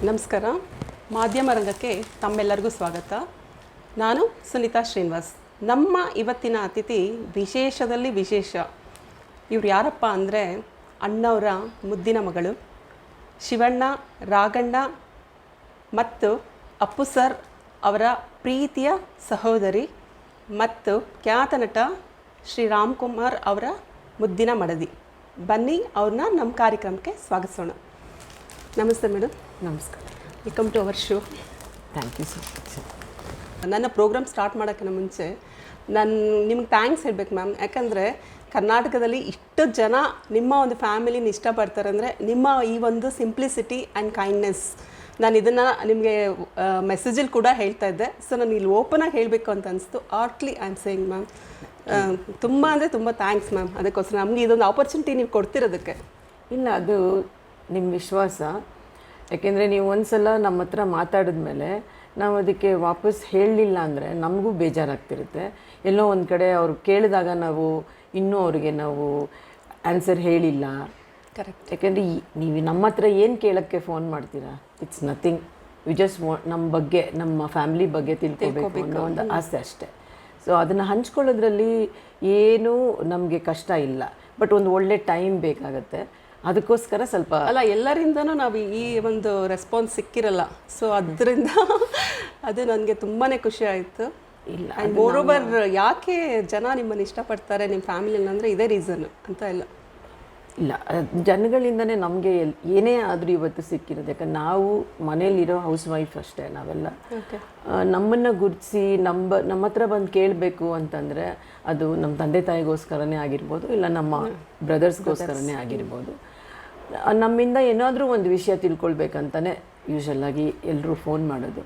ನಮಸ್ಕಾರ. ಮಾಧ್ಯಮ ರಂಗಕ್ಕೆ ತಮ್ಮೆಲ್ಲರಿಗೂ ಸ್ವಾಗತ. ನಾನು ಸುನೀತಾ ಶ್ರೀನಿವಾಸ್. ನಮ್ಮ ಇವತ್ತಿನ ಅತಿಥಿ ವಿಶೇಷದಲ್ಲಿ ವಿಶೇಷ. ಇವ್ರು ಯಾರಪ್ಪ ಅಂದರೆ ಅಣ್ಣವರ ಮುದ್ದಿನ ಮಗಳು ಶಿವಣ್ಣ, ರಾಘಣ್ಣ ಮತ್ತು ಅಪ್ಪು ಸರ್ ಅವರ ಪ್ರೀತಿಯ ಸಹೋದರಿ ಮತ್ತು ಖ್ಯಾತ ನಟ ಶ್ರೀ ರಾಮ್ಕುಮಾರ್ ಅವರ ಮುದ್ದಿನ ಮಡದಿ. ಬನ್ನಿ ಅವ್ರನ್ನ ನಮ್ಮ ಕಾರ್ಯಕ್ರಮಕ್ಕೆ ಸ್ವಾಗತಿಸೋಣ. ನಮಸ್ತೆ ಮೇಡಮ್. ನಮಸ್ಕಾರ. Welcome to our show. Thank you so much. ನನ್ನ ಪ್ರೋಗ್ರಾಮ್ ಸ್ಟಾರ್ಟ್ ಮಾಡೋಕ್ಕಿಂತ ಮುಂಚೆ ನಾನು ನಿಮ್ಗೆ ಥ್ಯಾಂಕ್ಸ್ ಹೇಳ್ಬೇಕು ಮ್ಯಾಮ್. ಯಾಕಂದರೆ ಕರ್ನಾಟಕದಲ್ಲಿ ಇಷ್ಟು ಜನ ನಿಮ್ಮ ಒಂದು ಫ್ಯಾಮಿಲಿನ ಇಷ್ಟಪಡ್ತಾರೆ ಅಂದರೆ ನಿಮ್ಮ ಈ ಒಂದು ಸಿಂಪ್ಲಿಸಿಟಿ ಆ್ಯಂಡ್ ಕೈಂಡ್ನೆಸ್. ನಾನು ಇದನ್ನು ನಿಮಗೆ ಮೆಸೇಜಲ್ಲಿ ಕೂಡ ಹೇಳ್ತಾ ಇದ್ದೆ. ಸೊ ನಾನು ಇಲ್ಲಿ ಓಪನಾಗಿ ಹೇಳಬೇಕು ಅಂತ ಅನಿಸ್ತು. ಆರ್ಟ್ಲಿ ಐ ಆಮ್ ಸೇಯಿಂಗ್ ಮ್ಯಾಮ್. ತುಂಬ ಅಂದರೆ ತುಂಬ ಥ್ಯಾಂಕ್ಸ್ ಮ್ಯಾಮ್. ಅದಕ್ಕೋಸ್ಕರ ನಮಗೆ ಇದೊಂದು ಆಪರ್ಚುನಿಟಿ ನೀವು ಕೊಡ್ತಿರೋದಕ್ಕೆ. ಇಲ್ಲ, ಅದು ನಿಮ್ಮ ವಿಶ್ವಾಸ. ಯಾಕೆಂದರೆ ನೀವು ಒಂದು ಸಲ ನಮ್ಮ ಹತ್ರ ಮಾತಾಡಿದ್ಮೇಲೆ ನಾವು ಅದಕ್ಕೆ ವಾಪಸ್ ಹೇಳಲಿಲ್ಲ ಅಂದರೆ ನಮಗೂ ಬೇಜಾರಾಗ್ತಿರುತ್ತೆ. ಎಲ್ಲೋ ಒಂದು ಕಡೆ ಅವ್ರು ಕೇಳಿದಾಗ ನಾವು ಇನ್ನೂ ಅವ್ರಿಗೆ ನಾವು ಆನ್ಸರ್ ಹೇಳಿಲ್ಲ. ಕರೆಕ್ಟ್. ಯಾಕೆಂದರೆ ನೀವು ನಮ್ಮ ಹತ್ರ ಏನು ಕೇಳೋಕ್ಕೆ ಫೋನ್ ಮಾಡ್ತೀರಾ? It's nothing. ವಿ ಜಸ್ಟ್ ನಮ್ಮ ಬಗ್ಗೆ, ನಮ್ಮ ಫ್ಯಾಮಿಲಿ ಬಗ್ಗೆ ತಿಳ್ಕೊಬೇಕು ಅನ್ನೋ ಒಂದು ಆಸೆ ಅಷ್ಟೇ. ಸೊ ಅದನ್ನು ಹಂಚ್ಕೊಳ್ಳೋದ್ರಲ್ಲಿ ಏನೂ ನಮಗೆ ಕಷ್ಟ ಇಲ್ಲ. ಬಟ್ ಒಂದು ಒಳ್ಳೆ ಟೈಮ್ ಬೇಕಾಗತ್ತೆ. ಅದಕ್ಕೋಸ್ಕರ ಸ್ವಲ್ಪ ಅಲ್ಲ, ಎಲ್ಲರಿಂದನೂ ನಾವು ಈ ಒಂದು ರೆಸ್ಪಾನ್ಸ್ ಸಿಕ್ಕಿರಲ್ಲ. ಸೊ ಅದರಿಂದ ಅದು ನನಗೆ ತುಂಬಾ ಖುಷಿ ಆಯಿತು. ಇಲ್ಲ, ಆ್ಯಂಡ್ ಮೋರೋವರ್ ಯಾಕೆ ಜನ ನಿಮ್ಮನ್ನು ಇಷ್ಟಪಡ್ತಾರೆ ನಿಮ್ಮ ಫ್ಯಾಮಿಲಿನ ಅಂದರೆ ಇದೇ ರೀಸನ್ ಅಂತ ಇಲ್ಲ. ಇಲ್ಲ, ಜನಗಳಿಂದನೇ ನಮಗೆ ಏನೇ ಆದರೂ ಇವತ್ತು ಸಿಕ್ಕಿರೋದು. ಯಾಕಂದ್ರೆ ನಾವು ಮನೇಲಿರೋ ಹೌಸ್ ವೈಫ್ ಅಷ್ಟೇ ನಾವೆಲ್ಲ. ನಮ್ಮನ್ನು ಗುರುತಿಸಿ ನಮ್ಮ ಹತ್ರ ಬಂದು ಕೇಳಬೇಕು ಅಂತಂದರೆ ಅದು ನಮ್ಮ ತಂದೆ ತಾಯಿಗೋಸ್ಕರನೇ ಆಗಿರ್ಬೋದು, ಇಲ್ಲ ನಮ್ಮ ಬ್ರದರ್ಸ್ಗೋಸ್ಕರನೇ ಆಗಿರ್ಬೋದು. ನಮ್ಮಿಂದ ಏನಾದರೂ ಒಂದು ವಿಷಯ ತಿಳ್ಕೊಳ್ಬೇಕಂತಲೇ ಯೂಶಲಾಗಿ ಎಲ್ಲರೂ ಫೋನ್ ಮಾಡೋದು,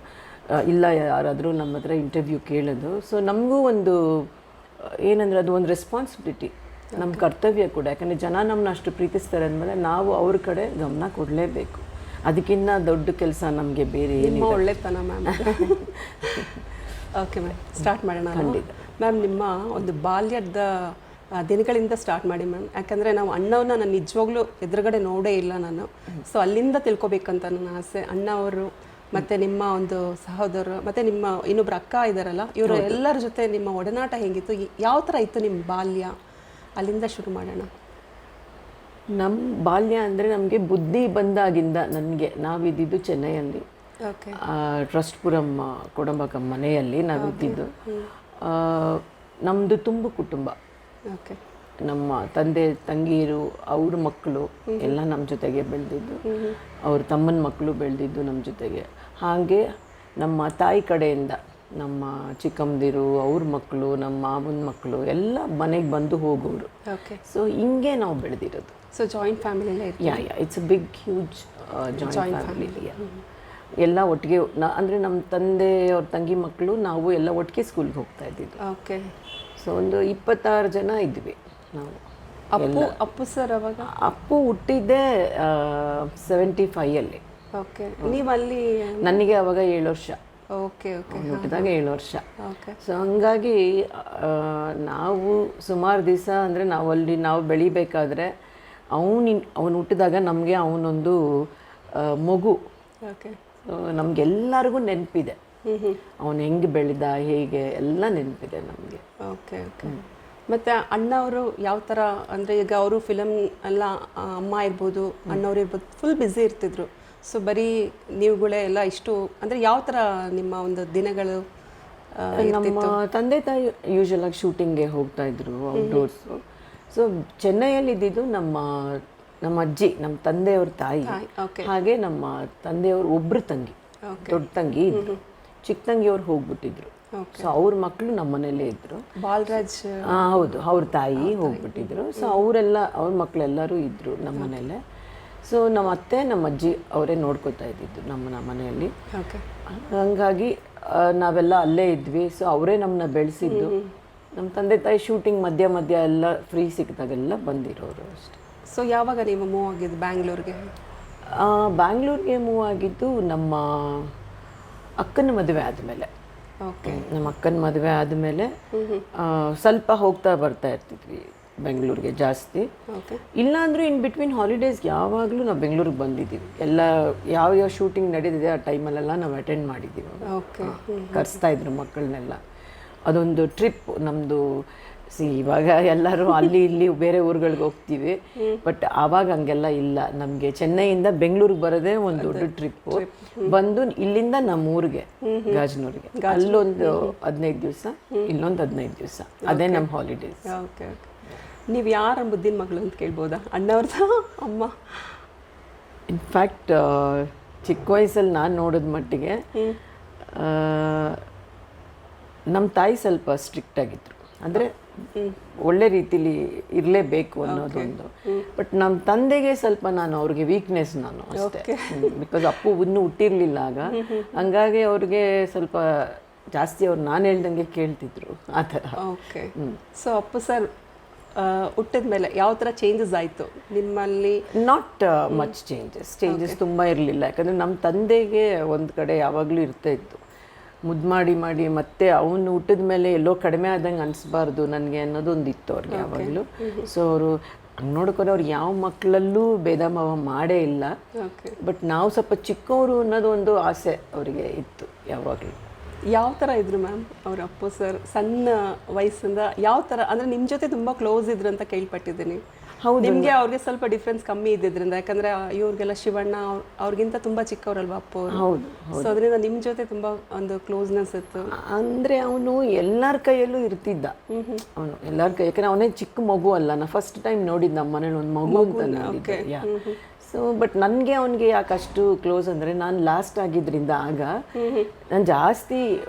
ಇಲ್ಲ ಯಾರಾದರೂ ನಮ್ಮ ಹತ್ರ ಇಂಟರ್ವ್ಯೂ ಕೇಳೋದು. ಸೊ ನಮಗೂ ಒಂದು ಏನಂದರೆ ಅದು ಒಂದು ರೆಸ್ಪಾನ್ಸಿಬಿಲಿಟಿ, ನಮ್ಮ ಕರ್ತವ್ಯ ಕೂಡ. ಯಾಕಂದರೆ ಜನ ನಮ್ಮನ್ನ ಅಷ್ಟು ಪ್ರೀತಿಸ್ತಾರೆ ಅಂದಮೇಲೆ ನಾವು ಅವ್ರ ಕಡೆ ಗಮನ ಕೊಡಲೇಬೇಕು. ಅದಕ್ಕಿಂತ ದೊಡ್ಡ ಕೆಲಸ ನಮಗೆ ಬೇರೆ ಏನಿಲ್ಲ. ಒಳ್ಳೆತನ ಮ್ಯಾಮ್. ಓಕೆ ಮ್ಯಾಮ್, ಸ್ಟಾರ್ಟ್ ಮಾಡೋಣ. ಖಂಡಿತ ಮ್ಯಾಮ್, ನಿಮ್ಮ ಒಂದು ಬಾಲ್ಯದ ದಿನಗಳಿಂದ ಸ್ಟಾರ್ಟ್ ಮಾಡಿ ಮ್ಯಾಮ್. ಯಾಕಂದರೆ ನಾವು ಅಣ್ಣವ್ರನ್ನ ನಾನು ನಿಜವಾಗ್ಲೂ ಎದುರುಗಡೆ ನೋಡೇ ಇಲ್ಲ ನಾನು. ಸೊ ಅಲ್ಲಿಂದ ತಿಳ್ಕೊಬೇಕಂತ ನನ್ನ ಆಸೆ. ಅಣ್ಣ ಅವರು ಮತ್ತು ನಿಮ್ಮ ಒಂದು ಸಹೋದರರು ಮತ್ತು ನಿಮ್ಮ ಇನ್ನೊಬ್ರು ಅಕ್ಕ ಇದ್ದಾರಲ್ಲ, ಇವರು ಎಲ್ಲರ ಜೊತೆ ನಿಮ್ಮ ಒಡನಾಟ ಹೇಗಿತ್ತು? ಯಾವ ಥರ ಇತ್ತು ನಿಮ್ಮ ಬಾಲ್ಯ? ಅಲ್ಲಿಂದ ಶುರು ಮಾಡೋಣ. ನಮ್ಮ ಬಾಲ್ಯ ಅಂದರೆ ನಮಗೆ ಬುದ್ಧಿ ಬಂದಾಗಿಂದ ನಾವಿದ್ದಿದ್ದು ಚೆನ್ನೈಯಲ್ಲಿ, ಓಕೆ, ಟ್ರಸ್ಟ್ಪುರಂ ಕೊಡಂಬಕಂ ಮನೆಯಲ್ಲಿ ನಾವಿದ್ದಿದ್ದು. ನಮ್ಮದು ತುಂಬು ಕುಟುಂಬ. ಓಕೆ. ನಮ್ಮ ತಂದೆ ತಂಗಿಯರು, ಅವ್ರ ಮಕ್ಕಳು ಎಲ್ಲ ನಮ್ಮ ಜೊತೆಗೆ ಬೆಳೆದಿದ್ದು, ಅವ್ರ ತಮ್ಮನ ಮಕ್ಕಳು ಬೆಳೆದಿದ್ದು ನಮ್ಮ ಜೊತೆಗೆ. ಹಾಗೆ ನಮ್ಮ ತಾಯಿ ಕಡೆಯಿಂದ ನಮ್ಮ ಚಿಕ್ಕಮ್ಮದಿರು, ಅವ್ರ ಮಕ್ಕಳು, ನಮ್ಮ ಮಾವನ ಮಕ್ಕಳು ಎಲ್ಲ ಮನೆಗೆ ಬಂದು ಹೋಗೋರು. ಓಕೆ. ಸೊ ಹಿಂಗೆ ನಾವು ಬೆಳೆದಿರೋದು. ಸೊ ಜಾಯಿಂಟ್ ಫ್ಯಾಮಿಲಿಯಲ್ಲೇ ಇತ್ತು? Yeah it's a big huge joint family. ಎಲ್ಲ ಒಟ್ಟಿಗೆ ಅಂದರೆ ನಮ್ಮ ತಂದೆ ಅವ್ರ ತಂಗಿ ಮಕ್ಕಳು ನಾವು ಎಲ್ಲ ಒಟ್ಟಿಗೆ ಸ್ಕೂಲ್ಗೆ ಹೋಗ್ತಾ ಇದ್ದಿದ್ದು. ಓಕೆ. ಸೊ ಒಂದು 26 ಜನ ಇದ್ವಿ ನಾವು. ಅಪ್ಪು ಸರ್ ಅವಾಗ? ಅಪ್ಪು ಹುಟ್ಟಿದ್ದೆ 75 ಓಕೆ. ನೀವು ಅಲ್ಲಿ? ನನಗೆ ಅವಾಗ 7 ವರ್ಷ. Okay okay. ಹುಟ್ಟಿದಾಗ 7 ವರ್ಷ. ಓಕೆ. ಸೊ ಹಂಗಾಗಿ ನಾವು ಸುಮಾರು ದಿವಸ ಅಂದರೆ ನಾವು ಬೆಳಿಬೇಕಾದ್ರೆ ಅವನು ಹುಟ್ಟಿದಾಗ ನಮಗೆ ಅವನೊಂದು ಮಗು. ಓಕೆ. ನಮಗೆಲ್ಲರಿಗೂ ನೆನಪಿದೆ. ಅವನು ಹೆಂಗೆ ಬೆಳೆದ, ಹೇಗೆ ಎಲ್ಲ ನೆನಪಿದೆ ನಮಗೆ. Okay okay. ಮತ್ತು ಅಣ್ಣವರು ಯಾವ ಥರ ಅಂದರೆ ಈಗ ಅವರು ಫಿಲಮ್ ಎಲ್ಲ, ಅಮ್ಮ ಇರ್ಬೋದು, ಅಣ್ಣವ್ರು ಇರ್ಬೋದು, ಫುಲ್ ಬ್ಯುಸಿ ಇರ್ತಿದ್ರು. ಸೊ ಬರೀ ನೀವುಗಳೇ ಎಲ್ಲ ಇಷ್ಟು ಅಂದರೆ ಯಾವ ಥರ ನಿಮ್ಮ ಒಂದು ದಿನಗಳು? ನಮ್ಮ ತಂದೆ ತಾಯಿ ಯೂಶಲಾಗಿ ಶೂಟಿಂಗ್ಗೆ ಹೋಗ್ತಾಯಿದ್ರು ಔಟ್ಡೋರ್ಸು. ಸೊ ಚೆನ್ನೈಯಲ್ಲಿ ಇದ್ದಿದ್ದು ನಮ್ಮ ಅಜ್ಜಿ, ನಮ್ಮ ತಂದೆಯವ್ರ ತಾಯಿ, ಹಾಗೆ ನಮ್ಮ ತಂದೆಯವ್ರ ಒಬ್ಬರು ತಂಗಿ, ದೊಡ್ಡ ತಂಗಿ ಇದ್ರು. ಚಿಕ್ಕ ತಂಗಿಯವ್ರು ಹೋಗ್ಬಿಟ್ಟಿದ್ರು. ಸೊ ಅವ್ರ ಮಕ್ಕಳು ನಮ್ಮ ಮನೇಲೇ ಇದ್ರು. ಬಾಲರಾಜ್? ಹೌದು, ಅವ್ರ ತಾಯಿ ಹೋಗ್ಬಿಟ್ಟಿದ್ರು. ಸೊ ಅವ್ರ ಮಕ್ಕಳೆಲ್ಲರೂ ಇದ್ರು ನಮ್ಮ ಮನೇಲೆ. ಸೊ ನಮ್ಮ ಅತ್ತೆ, ನಮ್ಮ ಅಜ್ಜಿ ಅವರೇ ನೋಡ್ಕೊತಾ ಇದ್ದಿದ್ದು ನಮ್ಮ ಮನೆಯಲ್ಲಿ. ಹಂಗಾಗಿ ನಾವೆಲ್ಲ ಅಲ್ಲೇ ಇದ್ವಿ. ಸೊ ಅವರೇ ನಮ್ಮನ್ನ ಬೆಳೆಸಿದ್ದು. ನಮ್ಮ ತಂದೆ ತಾಯಿ ಶೂಟಿಂಗ್ ಮಧ್ಯ ಎಲ್ಲ ಫ್ರೀ ಸಿಕ್ಕಿದಾಗೆಲ್ಲ ಬಂದಿರೋರು ಅಷ್ಟೆ. ಸೊ ಯಾವಾಗ ನೀವು ಮೂವ್ ಆಗಿದ್ದು ಬ್ಯಾಂಗ್ಳೂರಿಗೆ? ಬ್ಯಾಂಗ್ಳೂರಿಗೆ ಮೂವ್ ಆಗಿದ್ದು ನಮ್ಮ ಅಕ್ಕನ ಮದುವೆ ಆದಮೇಲೆ. ಓಕೆ. ನಮ್ಮ ಅಕ್ಕನ ಮದುವೆ ಆದಮೇಲೆ ಸ್ವಲ್ಪ ಹೋಗ್ತಾ ಬರ್ತಾ ಇರ್ತಿದ್ವಿ. ಬೆಂಗಳೂರಿಗೆ ಜಾಸ್ತಿ. ಓಕೆ. ಇಲ್ಲಾಂದ್ರೂ ಇನ್ ಬಿಟ್ವೀನ್ ಹಾಲಿಡೇಸ್ ಯಾವಾಗಲೂ ನಾವು ಬೆಂಗಳೂರಿಗೆ ಬಂದಿದ್ದೀವಿ. ಎಲ್ಲ ಯಾವ ಶೂಟಿಂಗ್ ನಡೀತಿದೆ ಆ ಟೈಮಲ್ಲೆಲ್ಲ ನಾವು ಅಟೆಂಡ್ ಮಾಡಿದ್ದೀವಿ. ಓಕೆ. ಕರೆಸ್ತಾ ಇದ್ರು ಮಕ್ಕಳನ್ನೆಲ್ಲ. ಅದೊಂದು ಟ್ರಿಪ್ ನಮ್ಮದು. ಇವಾಗ ಎಲ್ಲರೂ ಅಲ್ಲಿ ಇಲ್ಲಿ ಬೇರೆ ಊರುಗಳಿಗೆ ಹೋಗ್ತೀವಿ, ಬಟ್ ಆವಾಗ ಹಂಗೆಲ್ಲ ಇಲ್ಲ. ನಮಗೆ ಚೆನ್ನೈಯಿಂದ ಬೆಂಗಳೂರಿಗೆ ಬರೋದೇ ಒಂದು ದೊಡ್ಡ ಟ್ರಿಪ್ಪು. ಬಂದು ಇಲ್ಲಿಂದ ನಮ್ಮ ಊರಿಗೆ ಗಾಜನೂರಿಗೆ ಅಲ್ಲೊಂದು 15 ದಿವಸ, ಇಲ್ಲೊಂದು 15 ದಿವಸ. ಅದೇ ನಮ್ಮ ಹಾಲಿಡೇಸ್. ಓಕೆ. ಓಕೆ. ನೀವು ಯಾರ ಮುದ್ದಿನ ಮಗಳು ಅಂತ ಕೇಳ್ಬೋದಾ? ಅಣ್ಣವ್ರದ ಅಮ್ಮ? ಇನ್ಫ್ಯಾಕ್ಟ್ ಚಿಕ್ಕ ವಯಸ್ಸಲ್ಲಿ ನಾನು ನೋಡಿದ ಮಟ್ಟಿಗೆ ನಮ್ಮ ತಾಯಿ ಸ್ವಲ್ಪ ಸ್ಟ್ರಿಕ್ಟ್ ಆಗಿದ್ರು. ಅಂದರೆ ಒಳ್ಳೆ ರೀತಿಲಿ ಇರಲೇಬೇಕು ಅನ್ನೋದೊಂದು. ಬಟ್ ನಮ್ಮ ತಂದೆಗೆ ಸ್ವಲ್ಪ ನಾನು ಅವ್ರಿಗೆ ವೀಕ್ನೆಸ್ ನಾನು ಅಷ್ಟೇ. ಬಿಕಾಸ್ ಅಪ್ಪು ಇನ್ನೂ ಹುಟ್ಟಿರ್ಲಿಲ್ಲ ಆಗ. ಹಂಗಾಗಿ ಅವ್ರಿಗೆ ಸ್ವಲ್ಪ ಜಾಸ್ತಿ ಅವ್ರು ನಾನು ಹೇಳ್ದಂಗೆ ಕೇಳ್ತಿದ್ರು ಆ ಥರ. ಓಕೆ. ಸೊ ಅಪ್ಪು ಸರ್ ಹುಟ್ಟಿದ ಮೇಲೆ ಯಾವ ಥರ ಚೇಂಜಸ್ ಆಯಿತು ನಿಮ್ಮಲ್ಲಿ? ನಾಟ್ ಮಚ್ ಚೇಂಜಸ್ ತುಂಬ ಇರಲಿಲ್ಲ. ಯಾಕಂದರೆ ನಮ್ಮ ತಂದೆಗೆ ಒಂದು ಕಡೆ ಯಾವಾಗಲೂ ಇರ್ತಾ ಇತ್ತು, ಮುದ್ದು ಮಾಡಿ ಮತ್ತೆ ಅವನು ಹುಟ್ಟಿದ ಮೇಲೆ ಎಲ್ಲೋ ಕಡಿಮೆ ಆದಂಗೆ ಅನಿಸ್ಬಾರ್ದು ನನಗೆ ಅನ್ನೋದೊಂದು ಇತ್ತು ಅವ್ರಿಗೆ ಯಾವಾಗಲೂ. ಸೊ ಅವರು ಹಂಗೆ ನೋಡ್ಕೊಂಡು ಅವ್ರು ಯಾವ ಮಕ್ಕಳಲ್ಲೂ ಭೇದ ಭಾವ ಮಾಡೇ ಇಲ್ಲ. ಬಟ್ ನಾವು ಸ್ವಲ್ಪ ಚಿಕ್ಕವರು ಅನ್ನೋದು ಒಂದು ಆಸೆ ಅವರಿಗೆ ಇತ್ತು ಯಾವಾಗಲೂ. ಯಾವ ಥರ ಇದ್ರು ಮ್ಯಾಮ್ ಅವ್ರ ಅಪ್ಪು ಸರ್? ಸಣ್ಣ ವಯಸ್ಸಿಂದ ಯಾವ ಥರ, ಅಂದರೆ ನಿಮ್ಮ ಜೊತೆ ತುಂಬ ಕ್ಲೋಸ್ ಇದ್ರು ಅಂತ ಕೇಳ್ಪಟ್ಟಿದ್ದೀನಿ. ಹೌದು. ನಿಮಗೆ ಅವ್ರಿಗೆ ಸ್ವಲ್ಪ ಡಿಫ್ರೆನ್ಸ್ ಕಮ್ಮಿ ಇದ್ದಿದ್ರಿಂದ, ಯಾಕಂದರೆ ಇವ್ರಿಗೆಲ್ಲ ಶಿವಣ್ಣ ಅವ್ರಿಗಿಂತ ತುಂಬ ಚಿಕ್ಕವರಲ್ವ ಅಪ್ಪು ಅವರು. ಹೌದು. ಸೊ ಅದರಿಂದ ನಿಮ್ಮ ಜೊತೆ ತುಂಬ ಒಂದು ಕ್ಲೋಸ್ನೆಸ್ ಇತ್ತು. ಅಂದರೆ ಅವನು ಎಲ್ಲರ ಕೈಯಲ್ಲೂ ಇರ್ತಿದ್ದ. ಅವನು ಎಲ್ಲರ ಕೈ, ಯಾಕಂದರೆ ಅವನೇ ಚಿಕ್ಕ ಮಗು ಅಲ್ಲ. ನಾನು ಫಸ್ಟ್ ಟೈಮ್ ನೋಡಿದ್ದು ನಮ್ಮ ಮನೇಲಿ ಒಂದು ಮಗು ಅಂತ ನೋಡಿದ್ದೆ. ಸೊ ಬಟ್ ನನಗೆ ಅವನಿಗೆ ಯಾಕೆ ಅಷ್ಟು ಕ್ಲೋಸ್ ಅಂದರೆ ನಾನು ಲಾಸ್ಟ್ ಆಗಿದ್ದರಿಂದ ಆಗ ನಾನು ಜಾಸ್ತಿ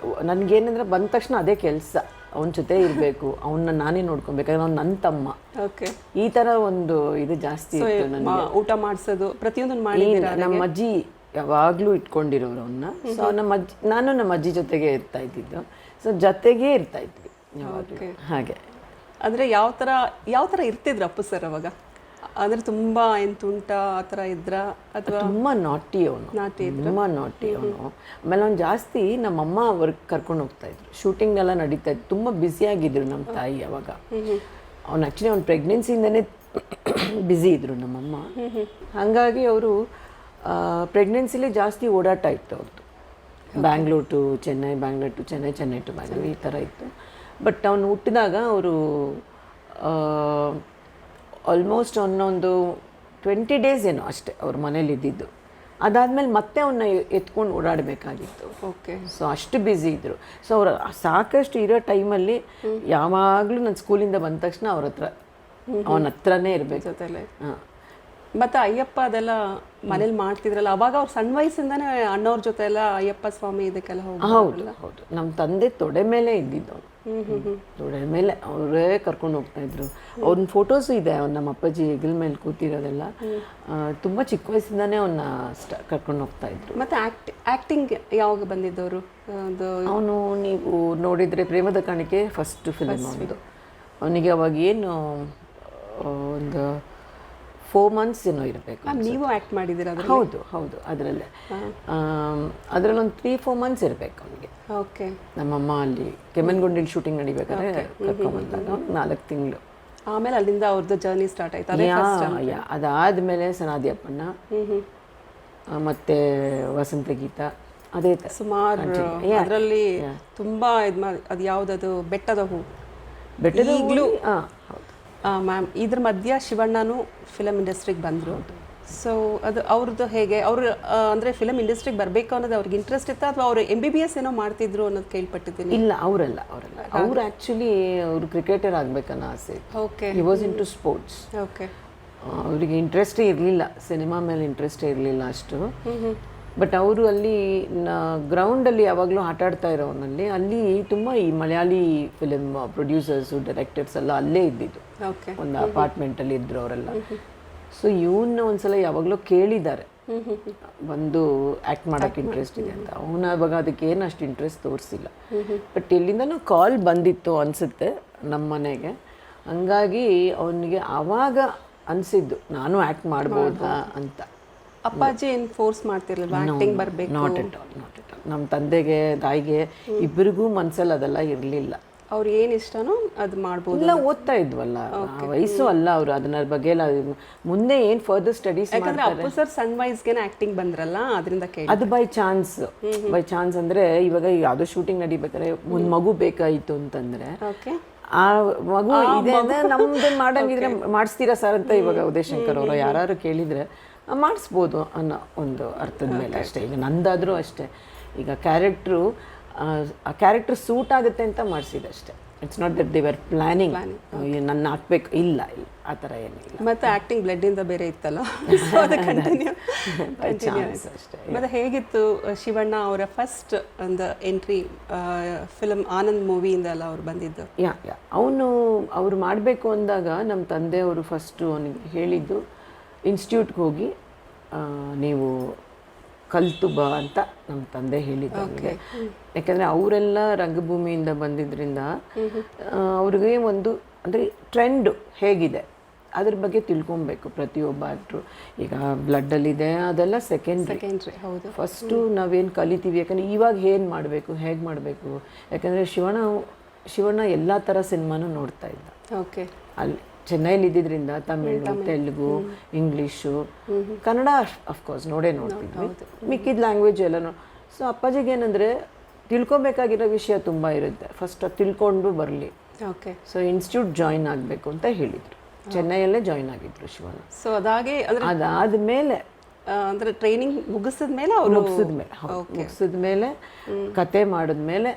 ನನಗೇನಂದ್ರೆ ಬಂದ ತಕ್ಷಣ ಅದೇ ಕೆಲಸ, ಅವನ ಜೊತೆ ಇರಬೇಕು, ಅವನ್ನ ನಾನೇ ನೋಡ್ಕೊಬೇಕಾದ್ರೆ ಅವ್ನು ನನ್ನ ತಮ್ಮ. ಓಕೆ. ಈ ಥರ ಒಂದು ಇದು ಜಾಸ್ತಿ ಇತ್ತು ನನಗೆ. ಊಟ ಮಾಡಿಸೋದು ಪ್ರತಿಯೊಂದು ಮಾಡಿದ್ದೀರಾ? ನಮ್ಮ ಅಜ್ಜಿ ಯಾವಾಗಲೂ ಇಟ್ಕೊಂಡಿರೋರು ಅವನ್ನ. ಸೊ ನಾನು ನಮ್ಮ ಅಜ್ಜಿ ಜೊತೆಗೆ ಇರ್ತಾ ಇದ್ದಿದ್ದು. ಸೊ ಜೊತೆಗೇ ಇರ್ತಾ ಇದ್ವಿ ಯಾವಾಗಲೂ ಹಾಗೆ. ಅಂದರೆ ಯಾವ ಥರ ಇರ್ತಿದ್ರು ಅಪ್ಪು ಸರ್ ಅವಾಗ? ಅಂದರೆ ತುಂಬ ಏನು ತುಂಟ ಆ ಥರ ಇದ್ರ ಅಥವಾ? ತುಂಬ ನಾಟಿ ಅವನು, ತುಂಬ ನಾಟಿ ಅವನು. ಆಮೇಲೆ ಅವ್ನು ಜಾಸ್ತಿ ನಮ್ಮಮ್ಮ ಅವ್ರಿಗೆ ಕರ್ಕೊಂಡು ಹೋಗ್ತಾಯಿದ್ರು. ಶೂಟಿಂಗ್ನೆಲ್ಲ ನಡೀತಾ ಇತ್ತು. ತುಂಬ ಬ್ಯುಸಿಯಾಗಿದ್ರು ನಮ್ಮ ತಾಯಿ ಅವಾಗ. ಅವ್ನು ಆ್ಯಕ್ಚುಲಿ ಅವ್ನು ಪ್ರೆಗ್ನೆನ್ಸಿಯಿಂದನೇ ಬ್ಯುಸಿ ಇದ್ದರು ನಮ್ಮಮ್ಮ. ಹಾಗಾಗಿ ಅವರು ಪ್ರೆಗ್ನೆನ್ಸಿಲೇ ಜಾಸ್ತಿ ಓಡಾಟ ಇತ್ತು ಅವ್ರದ್ದು. Bangalore to Chennai, Bangalore to Chennai, Chennai to Bangalore, ಈ ಥರ ಇತ್ತು. ಬಟ್ ಅವನು ಹುಟ್ಟಿದಾಗ ಅವರು ಆಲ್ಮೋಸ್ಟ್ ಅವನೊಂದು 20 ಡೇಸ್ ಏನೋ ಅಷ್ಟೇ ಅವ್ರ ಮನೇಲಿ ಇದ್ದಿದ್ದು. ಅದಾದಮೇಲೆ ಮತ್ತೆ ಅವನ್ನ ಎತ್ಕೊಂಡು ಓಡಾಡಬೇಕಾಗಿತ್ತು. ಓಕೆ. ಸೊ ಅಷ್ಟು ಬ್ಯುಸಿ ಇದ್ದರು. ಸೊ ಅವರು ಸಾಕಷ್ಟು ಇರೋ ಟೈಮಲ್ಲಿ ಯಾವಾಗಲೂ ನಾನು ಸ್ಕೂಲಿಂದ ಬಂದ ತಕ್ಷಣ ಅವ್ರ ಹತ್ರ, ಅವನ ಹತ್ರನೇ ಇರಬೇಕು ಜೊತೆಲೆ. ಹಾಂ. ಮತ್ತು ಅಯ್ಯಪ್ಪ ಅದೆಲ್ಲ ಮನೇಲಿ ಮಾಡ್ತಿದ್ರಲ್ಲ ಅವಾಗ ಅವ್ರು ಸಣ್ಣ ವಯಸ್ಸಿಂದನೇ ಅಣ್ಣವ್ರ ಜೊತೆ ಎಲ್ಲ ಅಯ್ಯಪ್ಪ ಸ್ವಾಮಿ ಇದಕ್ಕೆಲ್ಲ ಹೋಗಿ? ಹೌದು ಹೌದು. ನಮ್ಮ ತಂದೆ ತೊಡೆ ಮೇಲೆ ಇದ್ದಿದ್ದು ಅವನು. ತೊಡೆ ಮೇಲೆ ಅವರೇ ಕರ್ಕೊಂಡು ಹೋಗ್ತಾ ಇದ್ರು. ಅವ್ನ ಫೋಟೋಸು ಇದೆ, ಅವ್ನು ನಮ್ಮ ಅಪ್ಪಾಜಿ ಹೆಗಲ ಮೇಲೆ ಕೂತಿರೋದೆಲ್ಲ. ತುಂಬ ಚಿಕ್ಕ ವಯಸ್ಸಿಂದಾನೇ ಅವನ್ನ ಕರ್ಕೊಂಡು ಹೋಗ್ತಾ ಇದ್ರು. ಮತ್ತು ಆ್ಯಕ್ಟಿಂಗ್ ಯಾವಾಗ ಬಂದಿದ್ದವರು? ಅವನು ನೀವು ನೋಡಿದರೆ ಪ್ರೇಮದ ಕಾಣಿಕೆ ಫಸ್ಟ್ ಫಿಲ್ಮ್ ಅವನದು. ಅವನಿಗೆ ಅವಾಗ ಏನು ಒಂದು 4 months ಏನೋ ಇರಬೇಕು. ನೀವು ಆ್ಯಕ್ಟ್ ಮಾಡಿದ್ದೀರ? ಹೌದು ಹೌದು. ಅದರಲ್ಲೇ ಅದರಲ್ಲೊಂದು 3-4 months ಇರಬೇಕು ಅವನಿಗೆ. ಓಕೆ. ನಮ್ಮಮ್ಮ ಅಲ್ಲಿ ಕೆಮ್ಮನ್ಗುಂಡಿಲಿ ಶೂಟಿಂಗ್ ನಡಿಬೇಕಾದ್ರೆ ಕರ್ಕೊಂಡ್ಬಂದಾಗ 4 ತಿಂಗಳು. ಆಮೇಲೆ ಅಲ್ಲಿಂದ ಅವ್ರದ್ದು ಜರ್ನಿ ಸ್ಟಾರ್ಟ್ ಆಯ್ತು? ಅದಾದಮೇಲೆ ಸನಾದಿಯಪ್ಪಣ್ಣ ಮತ್ತು ವಸಂತ ಗೀತ, ಅದೇ ಸುಮಾರು. ಅದರಲ್ಲಿ ತುಂಬ ಇದು ಮಾಡಿ, ಅದು ಯಾವುದದು ಬೆಟ್ಟದ ಹೂ? ಈಗಲೂ ಹೌದು ಮ್ಯಾಮ್. ಇದ್ರ ಮಧ್ಯ ಶಿವಣ್ಣನೂ ಫಿಲಮ್ ಇಂಡಸ್ಟ್ರಿಗೆ ಬಂದರು. ಸೊ ಅದು ಅವ್ರದ್ದು ಹೇಗೆ? ಅವರು ಅಂದರೆ ಫಿಲಮ್ ಇಂಡಸ್ಟ್ರಿಗೆ ಬರಬೇಕು ಅನ್ನೋದು ಅವ್ರಿಗೆ ಇಂಟ್ರೆಸ್ಟ್ ಇತ್ತು ಅಥವಾ ಅವರು MBBS ಏನೋ ಮಾಡ್ತಿದ್ರು ಅನ್ನೋದು ಕೇಳ್ಪಟ್ಟಿದ್ದೀನಿ. ಇಲ್ಲ, ಅವರಲ್ಲ ಅವ್ರು ಆ್ಯಕ್ಚುಲಿ ಅವರು ಕ್ರಿಕೆಟರ್ ಆಗಬೇಕನ್ನೋ ಆಸೆ. Okay. He was into sports. Okay. ಅವರಿಗೆ ಇಂಟ್ರೆಸ್ಟೇ ಇರಲಿಲ್ಲ, ಸಿನಿಮಾ ಮೇಲೆ ಇಂಟ್ರೆಸ್ಟೇ ಇರಲಿಲ್ಲ ಅಷ್ಟು. ಬಟ್ ಅವರು ಅಲ್ಲಿ ಗ್ರೌಂಡಲ್ಲಿ ಯಾವಾಗಲೂ ಆಟ ಆಡ್ತಾ ಇರೋನಲ್ಲಿ ಅಲ್ಲಿ ತುಂಬ ಈ ಮಲಯಾಳಿ ಫಿಲಿಮ್ ಪ್ರೊಡ್ಯೂಸರ್ಸು, ಡೈರೆಕ್ಟರ್ಸ್ ಎಲ್ಲ ಅಲ್ಲೇ ಇದ್ದಿದ್ದು. ಒಂದು ಅಪಾರ್ಟ್ಮೆಂಟಲ್ಲಿ ಇದ್ದರು ಅವರೆಲ್ಲ. ಸೊ ಇವನ್ನ ಒಂದ್ಸಲ ಯಾವಾಗಲೂ ಕೇಳಿದ್ದಾರೆ ಬಂದು ಆ್ಯಕ್ಟ್ ಮಾಡೋಕ್ಕೆ ಇಂಟ್ರೆಸ್ಟ್ ಇದೆ ಅಂತ. ಅವನು ಅವಾಗ ಅದಕ್ಕೆ ಏನು ಅಷ್ಟು ಇಂಟ್ರೆಸ್ಟ್ ತೋರಿಸಿಲ್ಲ. ಬಟ್ ಎಲ್ಲಿಂದನೂ ಕಾಲ್ ಬಂದಿತ್ತು ಅನಿಸುತ್ತೆ ನಮ್ಮ ಮನೆಗೆ. ಹಂಗಾಗಿ ಅವನಿಗೆ ಆವಾಗ ಅನಿಸಿದ್ದು ನಾನು ಆ್ಯಕ್ಟ್ ಮಾಡ್ಬೋದಾ ಅಂತ. ಅಪ್ಪಾಜಿ ಏನು ಫೋರ್ಸ್ ಮಾಡ್ತಿರ್ಲಿಲ್ಲ ಆ್ಯಕ್ಟಿಂಗ್ ಬರಬೇಕು? Not at all. ನಮ್ಮ ತಂದೆಗೆ ತಾಯಿಗೆ ಇಬ್ಬರಿಗೂ ಮನಸ್ಸಲ್ಲಿ ಅದೆಲ್ಲ ಇರಲಿಲ್ಲ. ಅವ್ರು ಏನು ಇಷ್ಟನೋ ಅದು ಮಾಡ್ಬೋದು. ಎಲ್ಲ ಓದ್ತಾ ಇದ್ವಲ್ಲ, ಆ ವಯಸ್ಸು ಅಲ್ಲ ಅವರು ಅದನ್ನ ಬಗ್ಗೆ ಎಲ್ಲ ಮುಂದೆ ಏನು ಫರ್ದರ್ ಸ್ಟಡೀಸ್ ಯಾಕಂದ್ರೆ ಅಪ್ಪು ಸರ್ ಸಣ್ಣ ವಯಸ್ಸಿಗೆ ಆಕ್ಟಿಂಗ್ ಬಂದ್ರಲ್ಲ ಅದರಿಂದ ಕೇಳಿ. ಅದು ಬೈ ಚಾನ್ಸ್ ಅಂದ್ರೆ ಇವಾಗ ಯಾವುದೋ ಶೂಟಿಂಗ್ ನಡಿಬೇಕಾದ್ರೆ ಒಂದು ಮಗು ಬೇಕಾಯಿತು ಅಂತಂದ್ರೆ ಓಕೆ ಆ ಮಗು ಇದೆ ಅಂದ್ರೆ ನಮ್ದು ಮಾಡಂಗಿದ್ರೆ ಮಾಡಿಸ್ತೀರಾ ಸರ್ ಅಂತ ಇವಾಗ ಉದಯಶಂಕರ್ ಅವರು ಯಾರು ಕೇಳಿದ್ರೆ ಮಾಡಿಸ್ಬೋದು ಅನ್ನೋ ಒಂದು ಅರ್ಥದ ಮೇಲೆ ಅಷ್ಟೇ. ಈಗ ನಂದಾದರೂ ಅಷ್ಟೇ, ಈಗ ಆ ಕ್ಯಾರೆಕ್ಟರ್ ಸೂಟ್ ಆಗುತ್ತೆ ಅಂತ ಮಾಡಿಸಿದೆ ಅಷ್ಟೇ. It's not that they were planning ನನ್ನ ಹಾಕ್ಬೇಕು, ಇಲ್ಲ ಆ ಥರ ಏನಿಲ್ಲ. ಮತ್ತೆ ಆಕ್ಟಿಂಗ್ ಬ್ಲಡ್ ಇಂದ ಬೇರೆ ಇತ್ತಲ್ಲ, ಕಂಟಿನ್ಯೂ ಅಷ್ಟೇ. ಮತ್ತೆ ಹೇಗಿತ್ತು ಶಿವಣ್ಣ ಅವರ ಫಸ್ಟ್ ಒಂದು ಎಂಟ್ರಿ ಫಿಲಮ್ ಆನಂದ್ ಮೂವಿಯಿಂದ ಅಲ್ಲ ಅವ್ರು ಬಂದಿದ್ದು? ಅವ್ರು ಮಾಡಬೇಕು ಅಂದಾಗ ನಮ್ಮ ತಂದೆಯವರು ಫಸ್ಟು ಅವನಿಗೆ ಹೇಳಿದ್ದು ಇನ್ಸ್ಟಿಟ್ಯೂಟ್ಗೆ ಹೋಗಿ ನೀವು ಕಲ್ತು ಬಾ ಅಂತ ನಮ್ಮ ತಂದೆ ಹೇಳಿದ್ದು ಅವನಿಗೆ. ಯಾಕಂದರೆ ಅವರೆಲ್ಲ ರಂಗಭೂಮಿಯಿಂದ ಬಂದಿದ್ದರಿಂದ ಅವ್ರಿಗೆ ಒಂದು ಅಂದರೆ ಟ್ರೆಂಡು ಹೇಗಿದೆ ಅದ್ರ ಬಗ್ಗೆ ತಿಳ್ಕೊಬೇಕು ಪ್ರತಿಯೊಬ್ಬ ಆ್ಯಕ್ಟ್ರು. ಈಗ ಬ್ಲಡ್ಡಲ್ಲಿದೆ ಅದೆಲ್ಲ ಸೆಕೆಂಡ್ರಿ. ಹೌದು, ಫಸ್ಟು ನಾವೇನು ಕಲಿತೀವಿ, ಯಾಕಂದರೆ ಇವಾಗ ಏನು ಮಾಡಬೇಕು, ಹೇಗೆ ಮಾಡಬೇಕು. ಯಾಕಂದರೆ ಶಿವಣ್ಣ ಎಲ್ಲ ಥರ ಸಿನಿಮಾನು ನೋಡ್ತಾ ಇದ್ದ. ಓಕೆ, ಅಲ್ಲಿ ಚೆನ್ನೈಲಿ ಇದ್ದಿದ್ದರಿಂದ ತಮಿಳು, ತೆಲುಗು, ಇಂಗ್ಲೀಷು, ಕನ್ನಡ ಅಫ್ಕೋರ್ಸ್ ನೋಡ್ತಿದ್ವಿ, ಮಿಕ್ಕಿದ ಲ್ಯಾಂಗ್ವೇಜ್ ಎಲ್ಲ ಸೊ ಅಪ್ಪಾಜಿಗೆ ಏನಂದರೆ ತಿಳ್ಕೊಬೇಕಾಗಿರೋ ವಿಷಯ ತುಂಬ ಇರುತ್ತೆ, ಫಸ್ಟ್ ಅದು ತಿಳ್ಕೊಂಡು ಬರಲಿ. ಓಕೆ, ಸೊ ಇನ್ಸ್ಟಿಟ್ಯೂಟ್ ಜಾಯಿನ್ ಆಗಬೇಕು ಅಂತ ಹೇಳಿದರು. ಚೆನ್ನೈಯಲ್ಲೇ ಜಾಯಿನ್ ಆಗಿದ್ರು ಶಿವಣ್ಣ. ಸೊ ಅದಾದಮೇಲೆ ಅಂದರೆ ಟ್ರೈನಿಂಗ್ ಮುಗಿಸಿದ್ಮೇಲೆ ಅವರು ಮುಗಿಸಿದ್ಮೇಲೆ ಕತೆ ಮಾಡಿದ್ಮೇಲೆ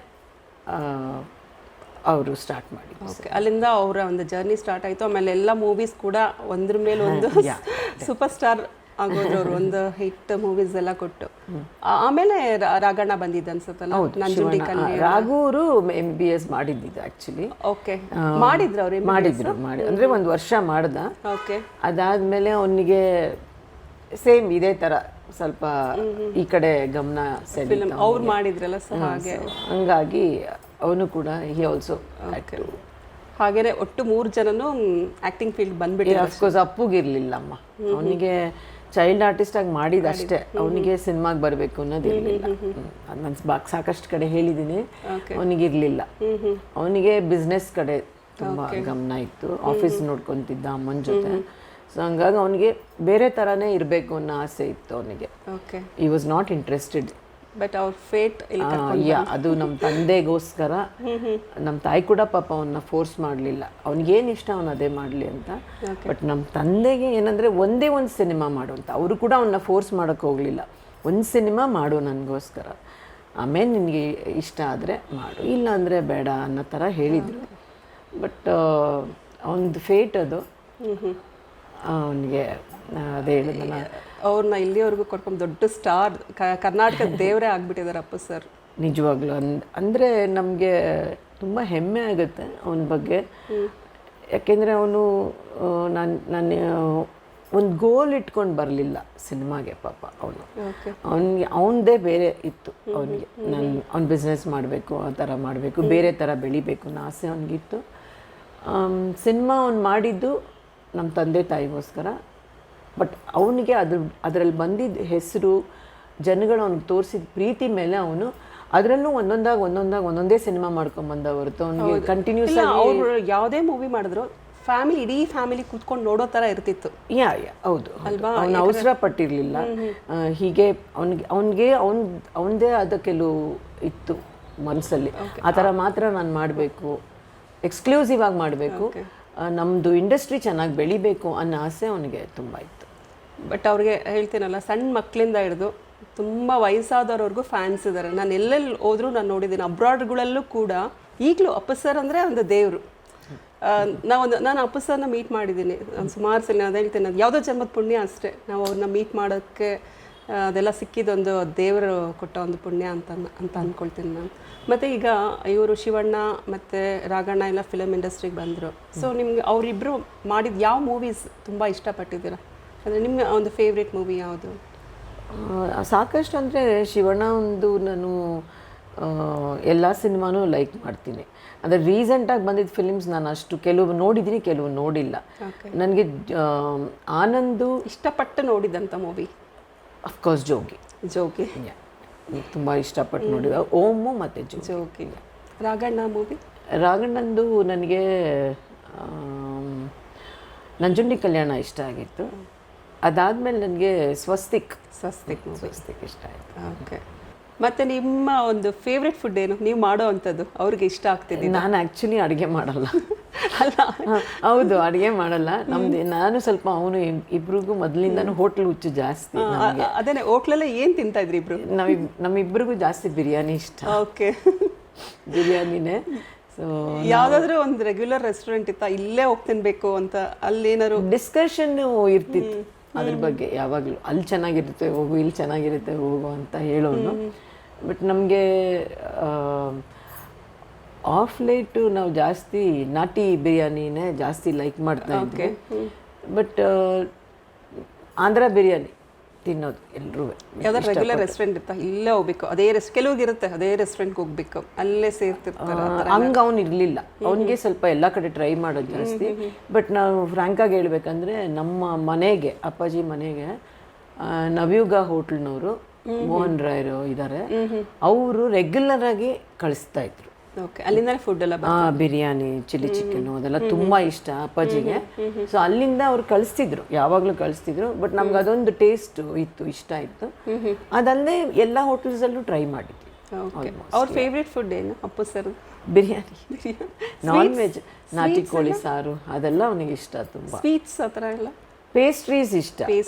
ಅವರು ಸ್ಟಾರ್ಟ್ ಮಾಡಿ. ಓಕೆ, ಅಲ್ಲಿಂದ ಅವರ ಒಂದು ಜರ್ನಿ ಸ್ಟಾರ್ಟ್ ಆಯಿತು. ಆಮೇಲೆ ಎಲ್ಲ ಮೂವೀಸ್ ಕೂಡ ಒಂದ್ರ ಮೇಲೆ ಒಂದು ಸೂಪರ್ ಸ್ಟಾರ್ ಆಗೋದ್ರು ಅವರು, ಒಂದು ಹಿಟ್ ಮೂವೀಸ್ ಎಲ್ಲ ಕೊಟ್ಟು. ಆಮೇಲೆ ರಾಘಣ್ಣ ಬಂದಿದ್ದ ಅನ್ಸುತ್ತಲ್ಲ, ನಂಜುಂಡಿ ಕನ್ಯೆ. ರಾಘೂರು MBS ಮಾಡಿದ್ದಿದ್ದು ಆ್ಯಕ್ಚುಲಿ. ಓಕೆ, ಮಾಡಿದ್ರು ಅವ್ರು? ಮಾಡಿದ್ರು ಅಂದರೆ ಒಂದು ವರ್ಷ ಮಾಡ್ದ. ಓಕೆ, ಅದಾದಮೇಲೆ ಅವನಿಗೆ ಸೇಮ್ ಇದೇ ಥರ ಸ್ವಲ್ಪ ಈ ಕಡೆ ಗಮನ ಫಿಲ್ಮ್ ಅವ್ರು ಮಾಡಿದ್ರಲ್ಲ, ಸೊ ಹಾಗೆ ಹಂಗಾಗಿ ಅವನು ಕೂಡ ಹಿ ಆಲ್ಸೋ. ಹಾಗೇನೆ ಒಟ್ಟು 3 ಜನನು ಆಕ್ಟಿಂಗ್ ಫೀಲ್ಡ್ ಬಂದ್ಬಿಟ್ಟು. ಅಫ್ಕೋರ್ಸ್ ಅಪ್ಪುಗಿರ್ಲಿಲ್ಲ ಅಮ್ಮ, ಅವನಿಗೆ ಚೈಲ್ಡ್ ಆರ್ಟಿಸ್ಟ್ ಆಗಿ ಮಾಡಿದ ಅಷ್ಟೇ, ಅವನಿಗೆ ಸಿನಿಮಾಗೆ ಬರಬೇಕು ಅನ್ನೋದು ಇರಲಿಲ್ಲ. ನಾನು ಸಾಕಷ್ಟು ಕಡೆ ಹೇಳಿದ್ದೀನಿ, ಅವನಿಗಿರಲಿಲ್ಲ. ಅವನಿಗೆ ಬಿಸ್ನೆಸ್ ಕಡೆ ತುಂಬ ಗಮನ ಇತ್ತು, ಆಫೀಸ್ ನೋಡ್ಕೊತಿದ್ದ ಅಮ್ಮನ ಜೊತೆ. ಸೊ ಹಂಗಾಗಿ ಅವನಿಗೆ ಬೇರೆ ಥರನೇ ಇರಬೇಕು ಅನ್ನೋ ಆಸೆ ಇತ್ತು ಅವನಿಗೆ. ಓಕೆ, ಈ ವಾಸ್ ನಾಟ್ ಇಂಟ್ರೆಸ್ಟೆಡ್. ಬಟ್ ಅವ್ರ ಫೇಟ್ ಅದು ನಮ್ಮ ತಂದೆಗೋಸ್ಕರ. ನಮ್ಮ ತಾಯಿ ಕೂಡ ಪಾಪ ಅವನ್ನ ಫೋರ್ಸ್ ಮಾಡಲಿಲ್ಲ, ಅವ್ನಿಗೇನು ಇಷ್ಟ ಅವನು ಅದೇ ಮಾಡಲಿ ಅಂತ. ಬಟ್ ನಮ್ಮ ತಂದೆಗೆ ಏನಂದರೆ ಒಂದೇ ಒಂದು ಸಿನಿಮಾ ಮಾಡು ಅಂತ, ಅವರು ಕೂಡ ಅವನ್ನ ಫೋರ್ಸ್ ಮಾಡೋಕ್ಕೆ ಹೋಗಲಿಲ್ಲ. ಒಂದು ಸಿನಿಮಾ ಮಾಡು ನನಗೋಸ್ಕರ, ಆಮೇಲೆ ನಿನಗೆ ಇಷ್ಟ ಆದರೆ ಮಾಡು, ಇಲ್ಲ ಅಂದರೆ ಬೇಡ ಅನ್ನೋ ಥರ ಹೇಳಿದರು. ಬಟ್ ಅವನದು ಫೇಟ್ ಅದು. ಅವನಿಗೆ ಅದೇ ಹೇಳಿದ್ನಲ್ಲ, ಅವ್ರನ್ನ ಇಲ್ಲಿವರೆಗೂ ಕೊಟ್ಕೊಂಡು ದೊಡ್ಡ ಸ್ಟಾರ್, ಕರ್ನಾಟಕದ ದೇವರೇ ಆಗ್ಬಿಟ್ಟಿದ್ದಾರೆ ಅಪ್ಪು ಸರ್. ನಿಜವಾಗ್ಲೂ ಅಂದರೆ ನಮಗೆ ತುಂಬ ಹೆಮ್ಮೆ ಆಗುತ್ತೆ ಅವನ ಬಗ್ಗೆ. ಯಾಕೆಂದರೆ ಅವನು ನಾನು ಒಂದು ಗೋಲ್ ಇಟ್ಕೊಂಡು ಬರಲಿಲ್ಲ ಸಿನಿಮಾಗೆ. ಪಾಪ ಅವನಿಗೆ ಅವನದೇ ಬೇರೆ ಇತ್ತು. ಅವ್ನು ಬಿಸ್ನೆಸ್ ಮಾಡಬೇಕು, ಆ ಥರ ಮಾಡಬೇಕು, ಬೇರೆ ಥರ ಬೆಳಿಬೇಕು ಅನ್ನೋ ಆಸೆ ಅವನಿಗಿತ್ತು. ಸಿನಿಮಾ ಅವ್ನು ಮಾಡಿದ್ದು ನಮ್ಮ ತಂದೆ ತಾಯಿಗೋಸ್ಕರ. ಬಟ್ ಅವನಿಗೆ ಅದರಲ್ಲಿ ಬಂದಿದ್ದ ಹೆಸರು, ಜನಗಳು ಅವ್ನಿಗೆ ತೋರಿಸಿದ ಪ್ರೀತಿ ಮೇಲೆ ಅವನು ಅದರಲ್ಲೂ ಒಂದೊಂದೇ ಸಿನಿಮಾ ಮಾಡ್ಕೊಂಬಂದ ಹೊರತು ಅವನಿಗೆ ಕಂಟಿನ್ಯೂಸ್ ಆಗಿ ಅವರು ಯಾವುದೇ ಮೂವಿ ಮಾಡಿದ್ರು ಇಡೀ ಫ್ಯಾಮಿಲಿ ಕೂತ್ಕೊಂಡು ನೋಡೋ ಥರ ಇರ್ತಿತ್ತು. ಹೌದು ಅಲ್ವಾ, ಅವನು ಅವಸರ ಪಟ್ಟಿರಲಿಲ್ಲ. ಹೀಗೆ ಅವನದೇ ಆದ ಕೆಲವು ಇತ್ತು ಮನಸ್ಸಲ್ಲಿ, ಆ ಥರ ಮಾತ್ರ ನಾನು ಮಾಡಬೇಕು, ಎಕ್ಸ್ಕ್ಲೂಸಿವ್ ಆಗಿ ಮಾಡಬೇಕು, ನಮ್ಮದು ಇಂಡಸ್ಟ್ರಿ ಚೆನ್ನಾಗಿ ಬೆಳಿಬೇಕು ಅನ್ನೋ ಆಸೆ ಅವನಿಗೆ ತುಂಬ ಇತ್ತು. ಬಟ್ ಅವ್ರಿಗೆ ಹೇಳ್ತೀನಲ್ಲ, ಸಣ್ಣ ಮಕ್ಕಳಿಂದ ಹಿಡಿದು ತುಂಬ ವಯಸ್ಸಾದವ್ರವ್ರಿಗೂ ಫ್ಯಾನ್ಸ್ ಇದ್ದಾರೆ. ನಾನು ಎಲ್ಲೆಲ್ಲಿ ಹೋದರೂ ನಾನು ನೋಡಿದ್ದೀನಿ, ಅಬ್ರಾಡ್ಗಳಲ್ಲೂ ಕೂಡ ಈಗಲೂ ಅಪ್ಪು ಸರ್ ಅಂದರೆ ಒಂದು ದೇವರು. ನಾನು ಅಪ್ಪು ಸರ್ನ ಮೀಟ್ ಮಾಡಿದ್ದೀನಿ ಸುಮಾರು ಸಲ. ಅದು ಹೇಳ್ತೀನಿ, ಅದು ಯಾವುದೋ ಜನ್ಮದ ಪುಣ್ಯ ಅಷ್ಟೇ, ನಾವು ಅವ್ರನ್ನ ಮೀಟ್ ಮಾಡೋಕ್ಕೆ ಅದೆಲ್ಲ ಸಿಕ್ಕಿದೊಂದು ದೇವರು ಕೊಟ್ಟ ಒಂದು ಪುಣ್ಯ ಅಂತ ಅಂದ್ಕೊಳ್ತೀನಿ ನಾನು. ಮತ್ತು ಈಗ ಇವರು ಶಿವಣ್ಣ ಮತ್ತು ರಾಘಣ್ಣ ಎಲ್ಲ ಫಿಲಮ್ ಇಂಡಸ್ಟ್ರಿಗೆ ಬಂದರು. ಸೊ ನಿಮ್ಗೆ ಅವರಿಬ್ಬರು ಮಾಡಿದ ಯಾವ ಮೂವೀಸ್ ತುಂಬ ಇಷ್ಟಪಟ್ಟಿದ್ದೀರಾ? ಅಂದರೆ ನಿಮ್ಮ ಒಂದು ಫೇವ್ರೇಟ್ ಮೂವಿ ಯಾವುದು? ಸಾಕಷ್ಟು ಅಂದರೆ ಶಿವಣ್ಣ ಒಂದು ನಾನು ಎಲ್ಲ ಸಿನಿಮಾನೂ ಲೈಕ್ ಮಾಡ್ತೀನಿ. ಅಂದರೆ ರೀಸೆಂಟಾಗಿ ಬಂದಿದ್ದ ಫಿಲಿಮ್ಸ್ ನಾನು ಅಷ್ಟು ಕೆಲವು ನೋಡಿದ್ದೀನಿ, ಕೆಲವು ನೋಡಿಲ್ಲ. ನನಗೆ ಆನಂದು ಇಷ್ಟಪಟ್ಟು ನೋಡಿದಂಥ ಮೂವಿ ಅಫ್ಕೋರ್ಸ್ ಜೋಗಿ ಜೋಗಿ ತುಂಬ ಇಷ್ಟಪಟ್ಟು ನೋಡಿದ. ಓಮು ಮತ್ತು ಜೋಗಿ. ರಾಘಣ್ಣ ಮೂವಿ ರಾಘಣ್ಣಂದು ನನಗೆ ನಂಜುಂಡಿ ಕಲ್ಯಾಣ ಇಷ್ಟ ಆಗಿತ್ತು. ಅದಾದಮೇಲೆ ನನಗೆ ಸ್ವಸ್ತಿಕ್ ಇಷ್ಟ ಆಯಿತು. ಓಕೆ, ಮತ್ತು ನಿಮ್ಮ ಒಂದು ಫೇವ್ರೆಟ್ ಫುಡ್ ಏನು ನೀವು ಮಾಡೋ ಅಂಥದ್ದು ಅವ್ರಿಗೆ ಇಷ್ಟ ಆಗ್ತಿದೆ? ನಾನು ಆ್ಯಕ್ಚುಲಿ ಅಡುಗೆ ಮಾಡಲ್ಲ. ಅಲ್ಲ, ಹೌದು, ಅಡುಗೆ ಮಾಡಲ್ಲ. ನಾನು ಸ್ವಲ್ಪ ಅವನು ಇಬ್ರಿಗೂ ಮೊದಲಿಂದನೂ ಹೋಟ್ಲ್ ಹುಚ್ಚು ಜಾಸ್ತಿ. ಅದೇನೆ, ಹೋಟ್ಲಲ್ಲೇ ಏನು ತಿಂತಾ ಇದ್ರಿ ಇಬ್ರು? ನಮ್ಮಿಬ್ಬರಿಗೂ ಜಾಸ್ತಿ ಬಿರಿಯಾನಿ ಇಷ್ಟ. ಓಕೆ, ಬಿರಿಯಾನಿನೇ. ಸೊ ಯಾವುದಾದ್ರೂ ಒಂದು ರೆಗ್ಯುಲರ್ ರೆಸ್ಟೋರೆಂಟ್ ಇತ್ತಾ ಇಲ್ಲೇ ಹೋಗಿ ತಿನ್ಬೇಕು ಅಂತ? ಅಲ್ಲೇನಾದ್ರು ಡಿಸ್ಕಷನ್ ಇರ್ತಿತ್ತು ಅದ್ರ ಬಗ್ಗೆ ಯಾವಾಗಲೂ. ಅಲ್ಲಿ ಚೆನ್ನಾಗಿರುತ್ತೆ ಹೋಗು, ಇಲ್ಲಿ ಚೆನ್ನಾಗಿರುತ್ತೆ ಹೋಗು ಅಂತ ಹೇಳೋನು. ಬಟ್ ನಮಗೆ ಆಫ್ ಲೇಟು ನಾವು ಜಾಸ್ತಿ ನಾಟಿ ಬಿರಿಯಾನಿನೇ ಜಾಸ್ತಿ ಲೈಕ್ ಮಾಡ್ತಾ ಇದ್ವಿ. ಬಟ್ ಆಂಧ್ರ ಬಿರಿಯಾನಿ ತಿನ್ನೋದು ಎಲ್ಲರೂ. ಯಾವ್ದಾದ್ರು ರೆಗ್ಯುಲರ್ ರೆಸ್ಟೋರೆಂಟ್ ಇತ್ತಾ ಇಲ್ಲೇ ಹೋಗ್ಬೇಕು ಅದೇ ಕೆಲವ್ರಿಗೆ ಇರುತ್ತೆ ಅದೇ ರೆಸ್ಟೋರೆಂಟ್ಗೆ ಹೋಗ್ಬೇಕು ಅಲ್ಲೇ ಸೇರ್ತಿರ್ತಾರೆ? ಹಂಗೆ ಅವ್ನು ಇರಲಿಲ್ಲ. ಅವನಿಗೆ ಸ್ವಲ್ಪ ಎಲ್ಲ ಕಡೆ ಟ್ರೈ ಮಾಡೋದು ಜಾಸ್ತಿ. ಬಟ್ ನಾವು ಫ್ರ್ಯಾಂಕಾಗಿ ಹೇಳ್ಬೇಕಂದ್ರೆ ನಮ್ಮ ಮನೆಗೆ, ಅಪ್ಪಾಜಿ ಮನೆಗೆ ನವಯುಗ ಹೋಟ್ಲ್ನವರು ಮೋಹನ್ ರಾಯರು ಇದ್ದಾರೆ, ಅವರು ರೆಗ್ಯುಲರ್ ಆಗಿ ಕಳಿಸ್ತಾ ಇದ್ರು. ಓಕೆ, ಅಲ್ಲಿಂದನೇ ಫುಡ್ ಎಲ್ಲ ಬಿರಿಯಾನಿ, ಚಿಲ್ಲಿ ಚಿಕನ್ ಅದೆಲ್ಲ ತುಂಬ ಇಷ್ಟ ಅಪ್ಪಾಜಿಗೆ. ಸೊ ಅಲ್ಲಿಂದ ಅವ್ರು ಕಳಿಸ್ತಿದ್ರು, ಯಾವಾಗಲೂ ಕಳಿಸ್ತಿದ್ರು. ಬಟ್ ನಮ್ಗೆ ಅದೊಂದು ಟೇಸ್ಟ್ ಇತ್ತು, ಇಷ್ಟ ಇತ್ತು. ಅದಲ್ಲದೆ ಎಲ್ಲ ಹೋಟೆಲ್ಸಲ್ಲೂ ಟ್ರೈ ಮಾಡಿದ್ವಿ. ಅವ್ರ ಫೇವ್ರೆಟ್ ಫುಡ್ ಏನು Appu sir? Biryani, non veg, ನಾಟಿ ಕೋಳಿ ಸಾರು ಅದೆಲ್ಲ ಅವನಿಗೆ ಇಷ್ಟ ತುಂಬ. ಸ್ವೀಟ್ಸ್ ಆ ಥರ ಎಲ್ಲ? ಪೇಸ್ಟ್ರೀಸ್ ಇಷ್ಟ.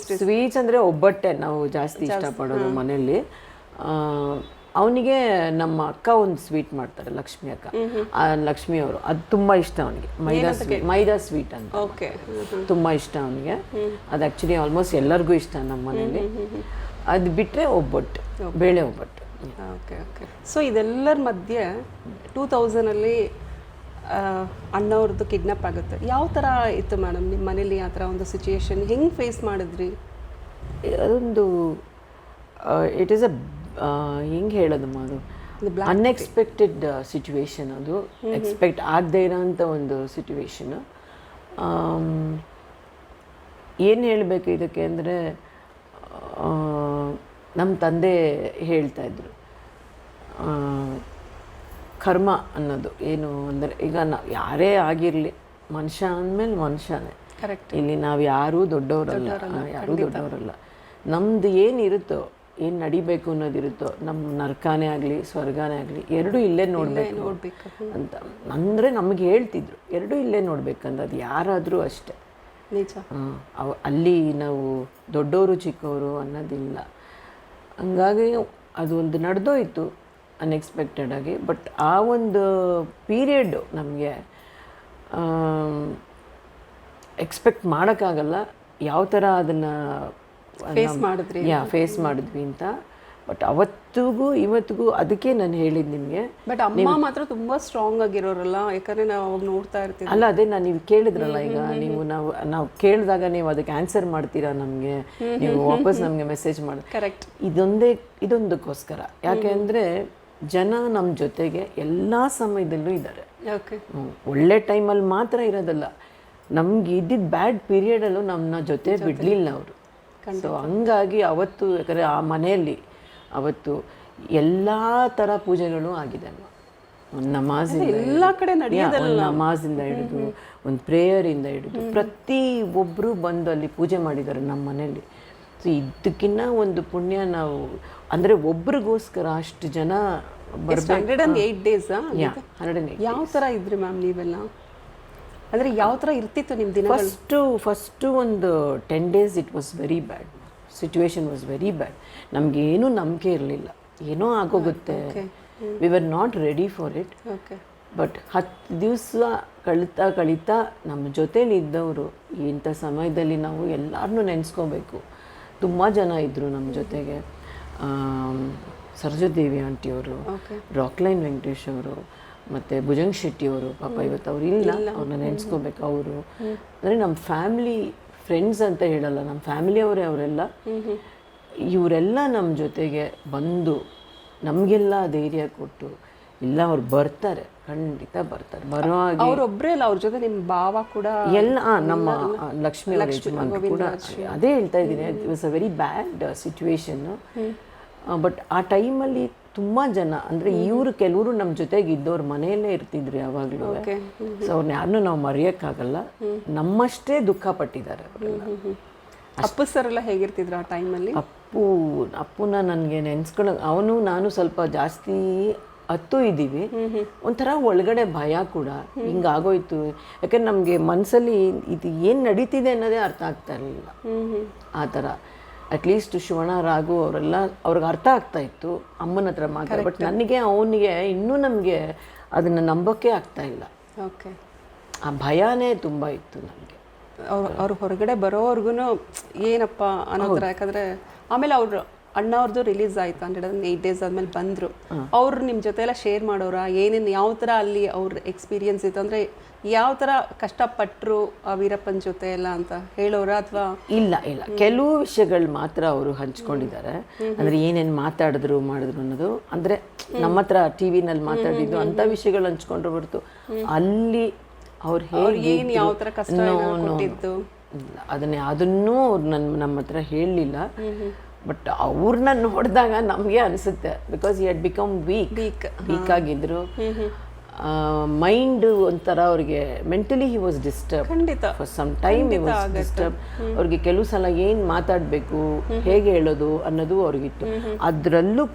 ಸ್ವೀಟ್ಸ್ ಅಂದರೆ ಒಬ್ಬಟ್ಟೆ ನಾವು ಜಾಸ್ತಿ ಇಷ್ಟಪಡೋದು ಮನೆಯಲ್ಲಿ. ಅವನಿಗೆ ನಮ್ಮ ಅಕ್ಕ ಒಂದು ಸ್ವೀಟ್ ಮಾಡ್ತಾರೆ, ಲಕ್ಷ್ಮಿ ಅಕ್ಕ, ಲಕ್ಷ್ಮಿ ಅವರು, ಅದು ತುಂಬ ಇಷ್ಟ ಅವನಿಗೆ. ಮೈದಾ ಸ್ವೀಟ್ ಅಂತ. ಓಕೆ, ತುಂಬ ಇಷ್ಟ ಅವನಿಗೆ. ಅದು ಆ್ಯಕ್ಚುಲಿ ಆಲ್ಮೋಸ್ಟ್ ಎಲ್ಲರಿಗೂ ಇಷ್ಟ ನಮ್ಮ ಮನೇಲಿ. ಅದು ಬಿಟ್ಟರೆ ಒಬ್ಬಟ್ಟು, ಬೇಳೆ ಒಬ್ಬಟ್ಟು. Okay okay. ಸೊ ಇದೆಲ್ಲರ ಮಧ್ಯೆ 2000ಅಲ್ಲಿ ಅಣ್ಣವ್ರದ್ದು ಕಿಡ್ನಾಪ್ ಆಗುತ್ತೆ. ಯಾವ ಥರ ಇತ್ತು ಮೇಡಮ್ ನಿಮ್ಮ ಮನೇಲಿ ಆ ಥರ ಒಂದು ಸಿಚುಯೇಷನ್? ಹೆಂಗೆ ಫೇಸ್ ಮಾಡಿದ್ರಿ? ಅದೊಂದು ಇಟ್ ಈಸ್ ಹೆಂಗೆ ಹೇಳೋದಮ್ಮ, ಅದು ಅನ್ಎಕ್ಸ್ಪೆಕ್ಟೆಡ್ ಸಿಚುವೇಶನ್. ಅದು ಎಕ್ಸ್ಪೆಕ್ಟ್ ಆಗದೇ ಇರೋಂಥ ಒಂದು ಸಿಚುವೇಶನು. ಏನು ಹೇಳಬೇಕು ಇದಕ್ಕೆ ಅಂದರೆ, ನಮ್ಮ ತಂದೆ ಹೇಳ್ತಾಯಿದ್ರು, ಕರ್ಮ ಅನ್ನೋದು ಏನು ಅಂದರೆ, ಈಗ ನಾವು ಯಾರೇ ಆಗಿರಲಿ ಮನುಷ್ಯ ಅಂದಮೇಲೆ ಮನುಷ್ಯನೇ. ಕರೆಕ್ಟ್. ಇಲ್ಲಿ ನಾವು ಯಾರೂ ದೊಡ್ಡವರಲ್ಲ, ಯಾರೂ ದೊಡ್ಡವರಲ್ಲ. ನಮ್ಮದು ಏನಿರುತ್ತೋ, ಏನು ನಡಿಬೇಕು ಅನ್ನೋದಿರುತ್ತೋ, ನಮ್ಮ ನರಕನೇ ಆಗಲಿ ಸ್ವರ್ಗನೇ ಆಗಲಿ ಎರಡೂ ಇಲ್ಲೇ ನೋಡಬೇಕು ಅಂತ ಅಂದರೆ ನಮಗೆ ಹೇಳ್ತಿದ್ರು. ಎರಡೂ ಇಲ್ಲೇ ನೋಡ್ಬೇಕಂತ. ಅದು ಯಾರಾದರೂ ಅಷ್ಟೇ, ನಿಜ. ಅಲ್ಲಿ ನಾವು ದೊಡ್ಡವರು ಚಿಕ್ಕವರು ಅನ್ನೋದಿಲ್ಲ. ಹಂಗಾಗಿ ಅದು ಒಂದು ನಡೆದೋಯ್ತು ಅನ್ಎಕ್ಸ್ಪೆಕ್ಟೆಡ್ ಆಗಿ. ಬಟ್ ಆ ಒಂದು ಪೀರಿಯಡ್ಡು ನಮಗೆ ಎಕ್ಸ್ಪೆಕ್ಟ್ ಮಾಡೋಕ್ಕಾಗಲ್ಲ ಯಾವ ಥರ ಅದನ್ನು ಫೇಸ್ ಮಾಡಿದ್ವಿ ಅಂತ. ಬಟ್ ಅವತ್ತಿಗೂ ಇವತ್ತಿಗೂ ಅದಕ್ಕೆ ನಾನು ಹೇಳಿದ್ದು ನಿಮಗೆ. ಬಟ್ ಅಮ್ಮ ಮಾತ್ರ ತುಂಬ ಸ್ಟ್ರಾಂಗ್ ಆಗಿರೋರಲ್ಲ, ಯಾಕಂದರೆ ನಾವು ಅವಾಗ ನೋಡ್ತಾ ಇರ್ತೀವಿ. ಅಲ್ಲ, ಅದೇ ನಾನು ನೀವು ಕೇಳಿದ್ರಲ್ಲ ಈಗ, ನೀವು ನಾವು ಕೇಳಿದಾಗ ನೀವು ಅದಕ್ಕೆ ಆನ್ಸರ್ ಮಾಡ್ತೀರಾ ನಮಗೆ, ನೀವು ವಾಪಸ್ ನಮಗೆ ಮೆಸೇಜ್ ಮಾಡಿ. ಕರೆಕ್ಟ್. ಇದೊಂದಕ್ಕೋಸ್ಕರ. ಯಾಕೆ ಅಂದರೆ ಜನ ನಮ್ಮ ಜೊತೆಗೆ ಎಲ್ಲ ಸಮಯದಲ್ಲೂ ಇದ್ದಾರೆ. ಓಕೆ, ಒಳ್ಳೆ ಟೈಮಲ್ಲಿ ಮಾತ್ರ ಇರೋದಲ್ಲ, ನಮ್ಗೆ ಇದ್ದಿದ್ದು ಬ್ಯಾಡ್ ಪೀರಿಯಡಲ್ಲೂ ನಮ್ಮನ್ನ ಜೊತೆ ಬಿಡಲಿಲ್ಲ ಅವರು. ಸೊ ಹಂಗಾಗಿ ಅವತ್ತು, ಯಾಕಂದರೆ ಆ ಮನೆಯಲ್ಲಿ ಅವತ್ತು ಎಲ್ಲ ಥರ ಪೂಜೆಗಳು ಆಗಿದೆ. ಒಂದು ನಮಾಜಿಂದ ಎಲ್ಲ ಕಡೆ ನಮಾಜಿಂದ ಹಿಡಿದು ಒಂದು ಪ್ರೇಯರಿಂದ ಹಿಡಿದು ಪ್ರತಿ ಒಬ್ಬರು ಬಂದು ಅಲ್ಲಿ ಪೂಜೆ ಮಾಡಿದ್ದಾರೆ ನಮ್ಮ ಮನೆಯಲ್ಲಿ. ಸೊ ಇದಕ್ಕಿನ್ನ ಒಂದು ಪುಣ್ಯ ನಾವು ಅಂದರೆ ಒಬ್ರಿಗೋಸ್ಕರ ಅಷ್ಟು ಜನ ಬರಬೇಕು. 108 days. 108. ಯಾವ ಥರ ಇದ್ರಿ ಮ್ಯಾಮ್ ನೀವೆಲ್ಲ? ಅಂದರೆ ಯಾವ ಥರ ಇರ್ತಿತ್ತು ನಿಮ್ಮ ದಿನ? ಫಸ್ಟು ಒಂದು 10 days it was very bad. Situation was very bad. ನಮಗೇನೂ ನಂಬಿಕೆ ಇರಲಿಲ್ಲ, ಏನೋ ಆಗೋಗುತ್ತೆ. We were not ready for it. But 10 ದಿವಸ ಕಳೀತಾ ನಮ್ಮ ಜೊತೇಲಿ ಇದ್ದವರು, ಇಂಥ ಸಮಯದಲ್ಲಿ ನಾವು ಎಲ್ಲರನ್ನೂ ನೆನೆಸ್ಕೋಬೇಕು. ತುಂಬ ಜನ ಇದ್ದರು ನಮ್ಮ ಜೊತೆಗೆ. ಸರೋಜಾದೇವಿ ಆಂಟಿಯವರು, ರಾಕ್ಲೈನ್ ವೆಂಕಟೇಶ್ ಅವರು, ಮತ್ತು ಭುಜಂಗ್ ಶೆಟ್ಟಿಯವರು, ಪಾಪ ಇವತ್ತು ಅವ್ರು ಇಲ್ಲ, ಅವ್ರನ್ನ ನೆನೆಸ್ಕೋಬೇಕು. ಅವರು ಅಂದರೆ ನಮ್ಮ ಫ್ಯಾಮಿಲಿ ಫ್ರೆಂಡ್ಸ್ ಅಂತ ಹೇಳಲ್ಲ, ನಮ್ಮ ಫ್ಯಾಮಿಲಿಯವರೇ ಅವರೆಲ್ಲ. ಇವರೆಲ್ಲ ನಮ್ಮ ಜೊತೆಗೆ ಬಂದು ನಮಗೆಲ್ಲ ಧೈರ್ಯ ಕೊಟ್ಟು, ಇಲ್ಲ ಅವ್ರು ಬರ್ತಾರೆ, ಖಂಡಿತ ಬರ್ತಾರೆ, ಬರೋ ಹಾಗೆ. ಅವರೊಬ್ಬರೇ ಅಲ್ಲ, ಅವ್ರ ಜೊತೆ ನಿಮ್ಮ ಭಾವ ಕೂಡ ಎಲ್ಲ, ನಮ್ಮ ಲಕ್ಷ್ಮಿ ಯಜಮಾನ್ ಕೂಡ. ಅದೇ ಹೇಳ್ತಾ ಇದ್ದೀನಿ, it was a very bad situation. But ಆ ಟೈಮಲ್ಲಿ ತುಂಬ ಜನ ಅಂದರೆ ಇವರು ಕೆಲವರು ನಮ್ಮ ಜೊತೆಗೆ ಇದ್ದವ್ರ ಮನೆಯಲ್ಲೇ ಇರ್ತಿದ್ರು ಯಾವಾಗಲೂ. ಸೊ ಅವ್ರನ್ನ ಯಾರನ್ನೂ ನಾವು ಮರೆಯೋಕ್ಕಾಗಲ್ಲ. ನಮ್ಮಷ್ಟೇ ದುಃಖ ಪಟ್ಟಿದ್ದಾರೆ ಅವರೆಲ್ಲ. ಅಪ್ಪು ಸರ್ ಎಲ್ಲ ಹೇಗಿರ್ತಿದ್ರು ಆ ಟೈಮಲ್ಲಿ? ಅಪ್ಪುನ ನನಗೆ ನೆನ್ಸ್ಕೊಳ್ಳೋ, ಅವನು ನಾನು ಸ್ವಲ್ಪ ಜಾಸ್ತಿ ಹತ್ತು ಇದ್ದೀವಿ. ಒಂಥರ ಒಳಗಡೆ ಭಯ ಕೂಡ ಹಿಂಗಾಗೋಯ್ತು. ಯಾಕಂದ್ರೆ ನಮಗೆ ಮನಸ್ಸಲ್ಲಿ ಇದು ಏನು ನಡೀತಿದೆ ಅನ್ನೋದೇ ಅರ್ಥ ಆಗ್ತಾ ಇರಲಿಲ್ಲ. ಆ ಥರ ಅಟ್ಲೀಸ್ಟ್ ಶಿವಣ್ಣ, ರಾಘು ಅವರೆಲ್ಲ ಅವ್ರಿಗೆ ಅರ್ಥ ಆಗ್ತಾ ಇತ್ತು ಅಮ್ಮನ ಹತ್ರ ಮಾತ್ರ. ಬಟ್ ನನಗೆ ಅವನಿಗೆ ಇನ್ನೂ ನಮಗೆ ಅದನ್ನು ನಂಬೋಕ್ಕೆ ಆಗ್ತಾ ಇಲ್ಲ. ಓಕೆ, ಆ ಭಯನೇ ತುಂಬ ಇತ್ತು ನನಗೆ. ಅವ್ರು ಹೊರಗಡೆ ಬರೋವರೆಗೂ ಏನಪ್ಪ ಅನ್ನೋ ಥರ. ಯಾಕಂದರೆ ಆಮೇಲೆ ಅವ್ರು ಅಣ್ಣವ್ರದ್ದು ರಿಲೀಸ್ ಆಯಿತು 108 days ಆದಮೇಲೆ ಬಂದರು. ಅವ್ರು ನಿಮ್ಮ ಜೊತೆ ಎಲ್ಲ ಶೇರ್ ಮಾಡೋರ ಏನೇನು, ಯಾವ ಥರ ಅಲ್ಲಿ ಅವ್ರ ಎಕ್ಸ್ಪೀರಿಯನ್ಸ್ ಇತ್ತು, ಅಂದರೆ ಯಾವ ಥರ ಕಷ್ಟಪಟ್ಟರು ಆ ವೀರಪ್ಪನ ಜೊತೆ ಎಲ್ಲ ಅಂತ ಹೇಳೋರ ಅಥವಾ? ಇಲ್ಲ, ಕೆಲವು ವಿಷಯಗಳು ಮಾತ್ರ ಅವರು ಹಂಚ್ಕೊಂಡಿದ್ದಾರೆ. ಅಂದರೆ ಏನೇನು ಮಾಡಿದ್ರು ಅನ್ನೋದು, ಅಂದರೆ ನಮ್ಮ ಹತ್ರ ಟಿ ವಿನಲ್ಲಿ ಮಾತಾಡಿದ್ದು ಅಂಥ ವಿಷಯಗಳು ಹಂಚ್ಕೊಂಡ್ರು ಹೊರತು ಅಲ್ಲಿ ಅವ್ರು ಏನು ಯಾವ ಥರ ಕಷ್ಟ ಕೊಟ್ಟಿದ್ದು ಅದನ್ನೂ ಅವ್ರು ನಮ್ಮ ಹತ್ರ ಹೇಳಲಿಲ್ಲ. ಬಟ್ ಅವ್ರನ್ನ ನೋಡಿದಾಗ ನಮಗೆ ಅನಿಸುತ್ತೆ, because he had become weak ಆಗಿದ್ರು. ಮೈಂಡ್ ಒಂಥರ ಅವ್ರಿಗೆ mentally he was disturb. For some time he was disturb. ಅವ್ರಿಗೆ ಕೆಲವು ಸಲ ಏನು ಮಾತಾಡಬೇಕು, ಹೇಗೆ ಹೇಳೋದು ಅನ್ನೋದು ಅವ್ರಿಗಿತ್ತು. ಅದರಲ್ಲೂ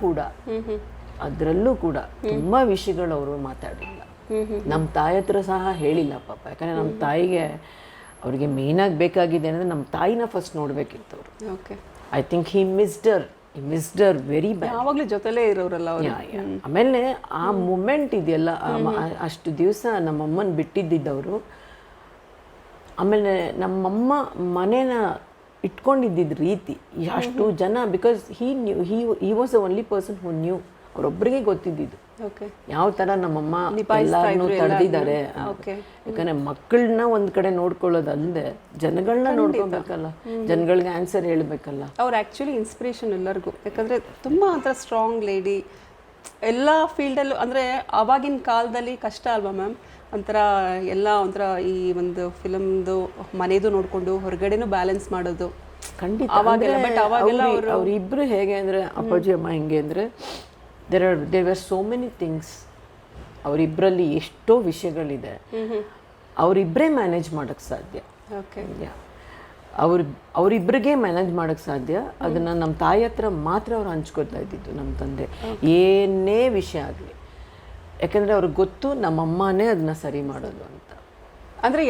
ಕೂಡ ತುಂಬ ವಿಷಯಗಳು ಅವರು ಮಾತಾಡಿಲ್ಲ. ನಮ್ಮ ತಾಯಿ ಹತ್ರ ಸಹ ಹೇಳಿಲ್ಲ ಪಾಪ. ಯಾಕಂದರೆ ನಮ್ಮ ತಾಯಿಗೆ ಅವ್ರಿಗೆ ಮೇಯ್ನಾಗಿ ಬೇಕಾಗಿದೆ ಅಂದರೆ ನಮ್ಮ ತಾಯಿನ ಫಸ್ಟ್ ನೋಡಬೇಕಿತ್ತು ಅವರು. Okay, I think he missed her very bad. ಯಾವಾಗಲೂ ಜೊತೆಲೇ ಇರೋರಲ್ಲ ಅವರು. ಆಮೇಲೆ ಆ ಮೂಮೆಂಟ್ ಇದೆಯಲ್ಲ, ಅಷ್ಟು ದಿವಸ ನಮ್ಮಮ್ಮನ ಬಿಟ್ಟಿದ್ದವರು. ಆಮೇಲೆ ನಮ್ಮಮ್ಮ ಮನೇನ ಇಟ್ಕೊಂಡಿದ್ದ ರೀತಿ, ಅಷ್ಟು ಜನ, because he was the only person who knew. ಅವರೊಬ್ಬರಿಗೆ ಗೊತ್ತಿದ್ದಿದ್ದು ಯಾವ ಥರ ನಮ್ಮಮ್ಮ ಎಲ್ಲರನ್ನೂ ತಡೆದಿದ್ದಾರೆ. ಯಾಕಂದರೆ ಮಕ್ಕಳನ್ನ ಒಂದು ಕಡೆ ನೋಡ್ಕೊಳ್ಳೋದಲ್ಲದೆ ಜನಗಳನ್ನ ನೋಡ್ಕೊಬೇಕಲ್ಲ, ಜನಗಳಿಗೆ ಆನ್ಸರ್ ಹೇಳಬೇಕಲ್ಲ. ಅವ್ರು ಆ್ಯಕ್ಚುಲಿ ಇನ್ಸ್ಪಿರೇಷನ್ ಎಲ್ಲರಿಗೂ. ಯಾಕಂದರೆ ತುಂಬ ಒಂಥರ ಸ್ಟ್ರಾಂಗ್ ಲೇಡಿ ಎಲ್ಲ ಫೀಲ್ಡಲ್ಲೂ. ಅಂದರೆ ಆವಾಗಿನ ಕಾಲದಲ್ಲಿ ಕಷ್ಟ ಅಲ್ವಾ ಮ್ಯಾಮ್, ಒಂಥರ ಎಲ್ಲ ಒಂಥರ ಈ ಒಂದು ಫಿಲಮ್ದು ಮನೆದು ನೋಡಿಕೊಂಡು ಹೊರಗಡೆನೂ ಬ್ಯಾಲೆನ್ಸ್ ಮಾಡೋದು. ಖಂಡಿತ. ಅವಾಗೆಲ್ಲ ಅವರಿಬ್ಬರು ಹೇಗೆ ಅಂದರೆ, ಅಪ್ಪಾಜಿ ಅಮ್ಮ ಹೆಂಗೆ ಅಂದರೆ, there were so many things. ಅವರಿಬ್ಬರಲ್ಲಿ ಎಷ್ಟೋ ವಿಷಯಗಳಿದೆ, ಅವರಿಬ್ಬರೇ ಮ್ಯಾನೇಜ್ ಮಾಡೋಕ್ಕೆ ಸಾಧ್ಯ. ಅವರಿಬ್ಬರಿಗೆ ಮ್ಯಾನೇಜ್ ಮಾಡೋಕ್ಕೆ ಸಾಧ್ಯ. ಅದನ್ನು ನಮ್ಮ ತಾಯಿ ಹತ್ರ ಮಾತ್ರ ಅವ್ರು ಹಂಚ್ಕೊತಾ ಇದ್ದಿದ್ದು, ನಮ್ಮ ತಂದೆ ಏನೇ ವಿಷಯ ಆಗಲಿ. ಯಾಕಂದರೆ ಅವ್ರಿಗೆ ಗೊತ್ತು ನಮ್ಮಮ್ಮನೇ ಅದನ್ನ ಸರಿ ಮಾಡೋದು ಅಂತ. ಅಂದರೆ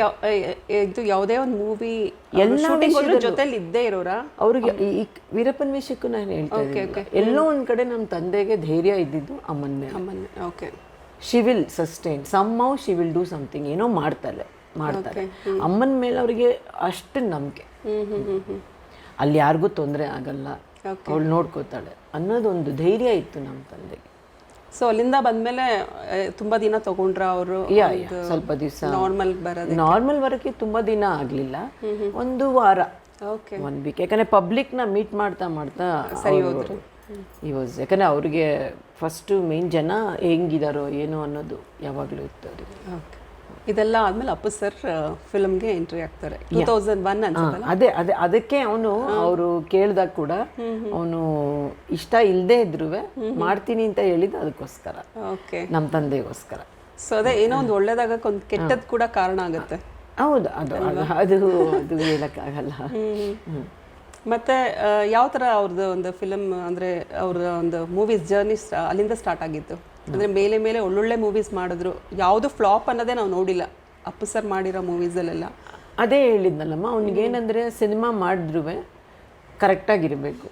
ಇದು ಯಾವುದೇ ಒಂದು ಮೂವಿ ಎಲ್ಲ ಜೊತೆಲಿ ಇದ್ದೇ ಇರೋರ ಅವ್ರಿಗೆ. ಈ ವೀರಪ್ಪನ ವಿಷಯಕ್ಕೂ ನಾನು ಹೇಳ್ತಾ ಇದ್ದೀನಿ, ಎಲ್ಲೋ ಒಂದು ಕಡೆ ನಮ್ಮ ತಂದೆಗೆ ಧೈರ್ಯ ಇದ್ದಿದ್ದು ಅಮ್ಮನ ಮೇಲೆ. Okay, she will sustain somehow, she will do something. ಏನೋ ಮಾಡ್ತಾರೆ. ಅಮ್ಮನ ಮೇಲೆ ಅವರಿಗೆ ಅಷ್ಟು ನಂಬಿಕೆ, ಅಲ್ಲಿ ಯಾರಿಗೂ ತೊಂದರೆ ಆಗಲ್ಲ, ಅವಳು ನೋಡ್ಕೋತಾಳೆ ಅನ್ನೋದೊಂದು ಧೈರ್ಯ ಇತ್ತು ನಮ್ಮ ತಂದೆಗೆ. ಸೊ ಅಲ್ಲಿಂದ ಬಂದಮೇಲೆ ತುಂಬ ದಿನ ತಗೊಂಡ್ರ ಅವರು? ಸ್ವಲ್ಪ ದಿವಸ ನಾರ್ಮಲ್ ಬರೋಕ್ಕೆ ತುಂಬ ದಿನ ಆಗಲಿಲ್ಲ, ಒಂದು ವಾರ, 1 week. ಯಾಕಂದರೆ ಪಬ್ಲಿಕ್ನ ಮೀಟ್ ಮಾಡ್ತಾ ಸರಿ ಹೋದ್ರು. ಯಾಕಂದರೆ ಅವ್ರಿಗೆ ಫಸ್ಟು ಮೇನ್ ಜನ ಹೆಂಗಿದಾರೋ ಏನೋ ಅನ್ನೋದು ಯಾವಾಗಲೂ ಇತ್ತು ಅವರಿಗೆ. ಇದೆಲ್ಲ ಆದ್ಮೇಲೆ ಅಪ್ಪು ಸರ್ ಫಿಲ್ಮ್ಗೆ ಎಂಟ್ರಿ ಆಗ್ತಾರೆ 2001 ಅನ್ಸುತ್ತಲ್ಲ. ಅದಕ್ಕೆ ಅವರು ಕೇಳಿದಾಗ ಕೂಡ ಅವನು ಇಷ್ಟ ಇಲ್ಲದೆ ಇದ್ರು ಮಾಡ್ತೀನಿ ಅಂತ ಹೇಳಿದ್ದು ಅದಕ್ಕೋಸ್ಕರ, ನಮ್ಮ ತಂದೆಗೋಸ್ಕರ. ಸೊ ಅದೇ ಏನೋ ಒಂದು ಒಳ್ಳೇದಾಗಕ್ಕೆ ಒಂದು ಕೆಟ್ಟದ್ದು ಕೂಡ ಕಾರಣ ಆಗುತ್ತೆ. ಹೌದು, ಅದು ಹೇಳಕ್ಕಾಗಲ್ಲ. ಮತ್ತೆ ಯಾವ ಥರ ಅವ್ರದ್ದು ಒಂದು ಫಿಲಮ್, ಅಂದರೆ ಅವ್ರ ಒಂದು ಮೂವೀಸ್ ಜರ್ನಿ ಅಲ್ಲಿಂದ ಸ್ಟಾರ್ಟ್ ಆಗಿತ್ತು? ಅಂದರೆ ಮೇಲೆ ಒಳ್ಳೊಳ್ಳೆ ಮೂವೀಸ್ ಮಾಡಿದ್ರು, ಯಾವುದು ಫ್ಲಾಪ್ ಅನ್ನೋದೇ ನಾವು ನೋಡಿಲ್ಲ ಅಪ್ಪು ಸರ್ ಮಾಡಿರೋ ಮೂವೀಸಲ್ಲೆಲ್ಲ. ಅದೇ ಹೇಳಿದ್ನಲ್ಲಮ್ಮ, ಅವ್ನಿಗೇನಂದರೆ ಸಿನಿಮಾ ಮಾಡಿದ್ರೂ ಕರೆಕ್ಟಾಗಿರಬೇಕು.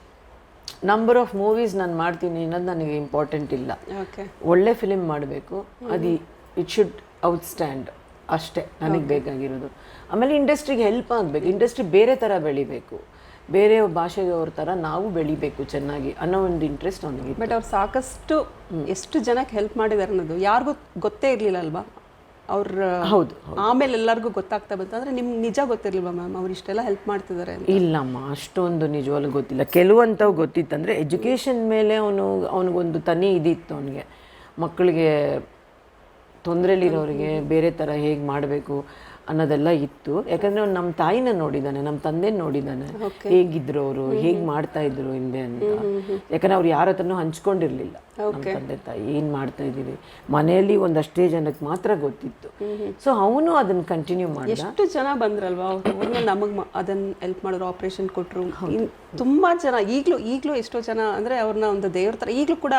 ನಂಬರ್ ಆಫ್ ಮೂವೀಸ್ ನಾನು ಮಾಡ್ತೀನಿ ಅನ್ನೋದು ನನಗೆ ಇಂಪಾರ್ಟೆಂಟ್ ಇಲ್ಲ. ಒಳ್ಳೆ ಫಿಲಿಮ್ ಮಾಡಬೇಕು, ಅದು ಇಟ್ ಶುಡ್ ಔಟ್ಸ್ಟ್ಯಾಂಡ್, ಅಷ್ಟೇ ನನಗೆ ಬೇಕಾಗಿರೋದು. ಆಮೇಲೆ ಇಂಡಸ್ಟ್ರಿಗೆ ಹೆಲ್ಪ್ ಆಗಬೇಕು, ಇಂಡಸ್ಟ್ರಿ ಬೇರೆ ಥರ ಬೆಳಿಬೇಕು, ಬೇರೆ ಭಾಷೆಯವ್ರ ಥರ ನಾವು ಬೆಳಿಬೇಕು ಚೆನ್ನಾಗಿ ಅನ್ನೋ ಒಂದು ಇಂಟ್ರೆಸ್ಟ್ ಅವನಿಗೆ. ಬಟ್ ಅವ್ರು ಸಾಕಷ್ಟು ಎಷ್ಟು ಜನಕ್ಕೆ ಹೆಲ್ಪ್ ಮಾಡಿದ್ದಾರೆ ಅನ್ನೋದು ಯಾರಿಗೂ ಗೊತ್ತೇ ಇರಲಿಲ್ಲ ಅಲ್ವಾ ಅವ್ರ? ಹೌದು. ಆಮೇಲೆ ಎಲ್ಲರಿಗೂ ಗೊತ್ತಾಗ್ತಾ ಬಂತು. ಅಂದರೆ ನಿಮ್ಗೆ ನಿಜ ಗೊತ್ತಿರಲಿಲ್ವಾ ಮ್ಯಾಮ್ ಅವ್ರು ಇಷ್ಟೆಲ್ಲ ಹೆಲ್ಪ್ ಮಾಡ್ತಿದ್ದಾರೆ? ಇಲ್ಲಮ್ಮ, ಅಷ್ಟೊಂದು ನಿಜವಾಗ್ಲೂ ಗೊತ್ತಿಲ್ಲ. ಕೆಲವಂಥವು ಗೊತ್ತಿತ್ತಂದರೆ ಎಜುಕೇಷನ್ ಮೇಲೆ ಅವನಿಗೊಂದು ತನಿ ಇದಿತ್ತು. ಅವನಿಗೆ ಮಕ್ಕಳಿಗೆ ತೊಂದರೆಲಿರೋರಿಗೆ ಬೇರೆ ಥರ ಹೇಗೆ ಮಾಡಬೇಕು ಅನ್ನೋದೆಲ್ಲ ಇತ್ತು. ಯಾಕಂದರೆ ಅವ್ನು ನಮ್ಮ ತಾಯಿನ ನೋಡಿದ್ದಾನೆ, ನಮ್ಮ ತಂದೆ ನೋಡಿದ್ದಾನೆ, ಹೇಗಿದ್ರು ಅವರು, ಹೇಗೆ ಮಾಡ್ತಾ ಇದ್ರು ಹಿಂದೆ ಅಂತ. ಯಾಕಂದರೆ ಅವ್ರು ಯಾರ ಹತ್ರನೂ ಹಂಚ್ಕೊಂಡಿರಲಿಲ್ಲ. ನಮ್ಮ ತಂದೆ ತಾಯಿ ಏನು ಮಾಡ್ತಾ ಇದ್ದೀವಿ ಮನೆಯಲ್ಲಿ ಒಂದಷ್ಟೇ ಜನಕ್ಕೆ ಮಾತ್ರ ಗೊತ್ತಿತ್ತು. ಸೊ ಅವನು ಅದನ್ನು ಕಂಟಿನ್ಯೂ ಮಾಡಿ ಎಷ್ಟು ಜನ ಬಂದ್ರಲ್ವಾ ಅವ್ರು ನಮಗೆ ಅದನ್ನು ಹೆಲ್ಪ್ ಮಾಡಿದ್ರು, ಆಪರೇಷನ್ ಕೊಟ್ಟರು. ತುಂಬಾ ಜನ ಈಗಲೂ ಎಷ್ಟೋ ಜನ ಅಂದರೆ ಅವ್ರನ್ನ ಒಂದು ದೇವ್ರ ಥರ ಈಗಲೂ ಕೂಡ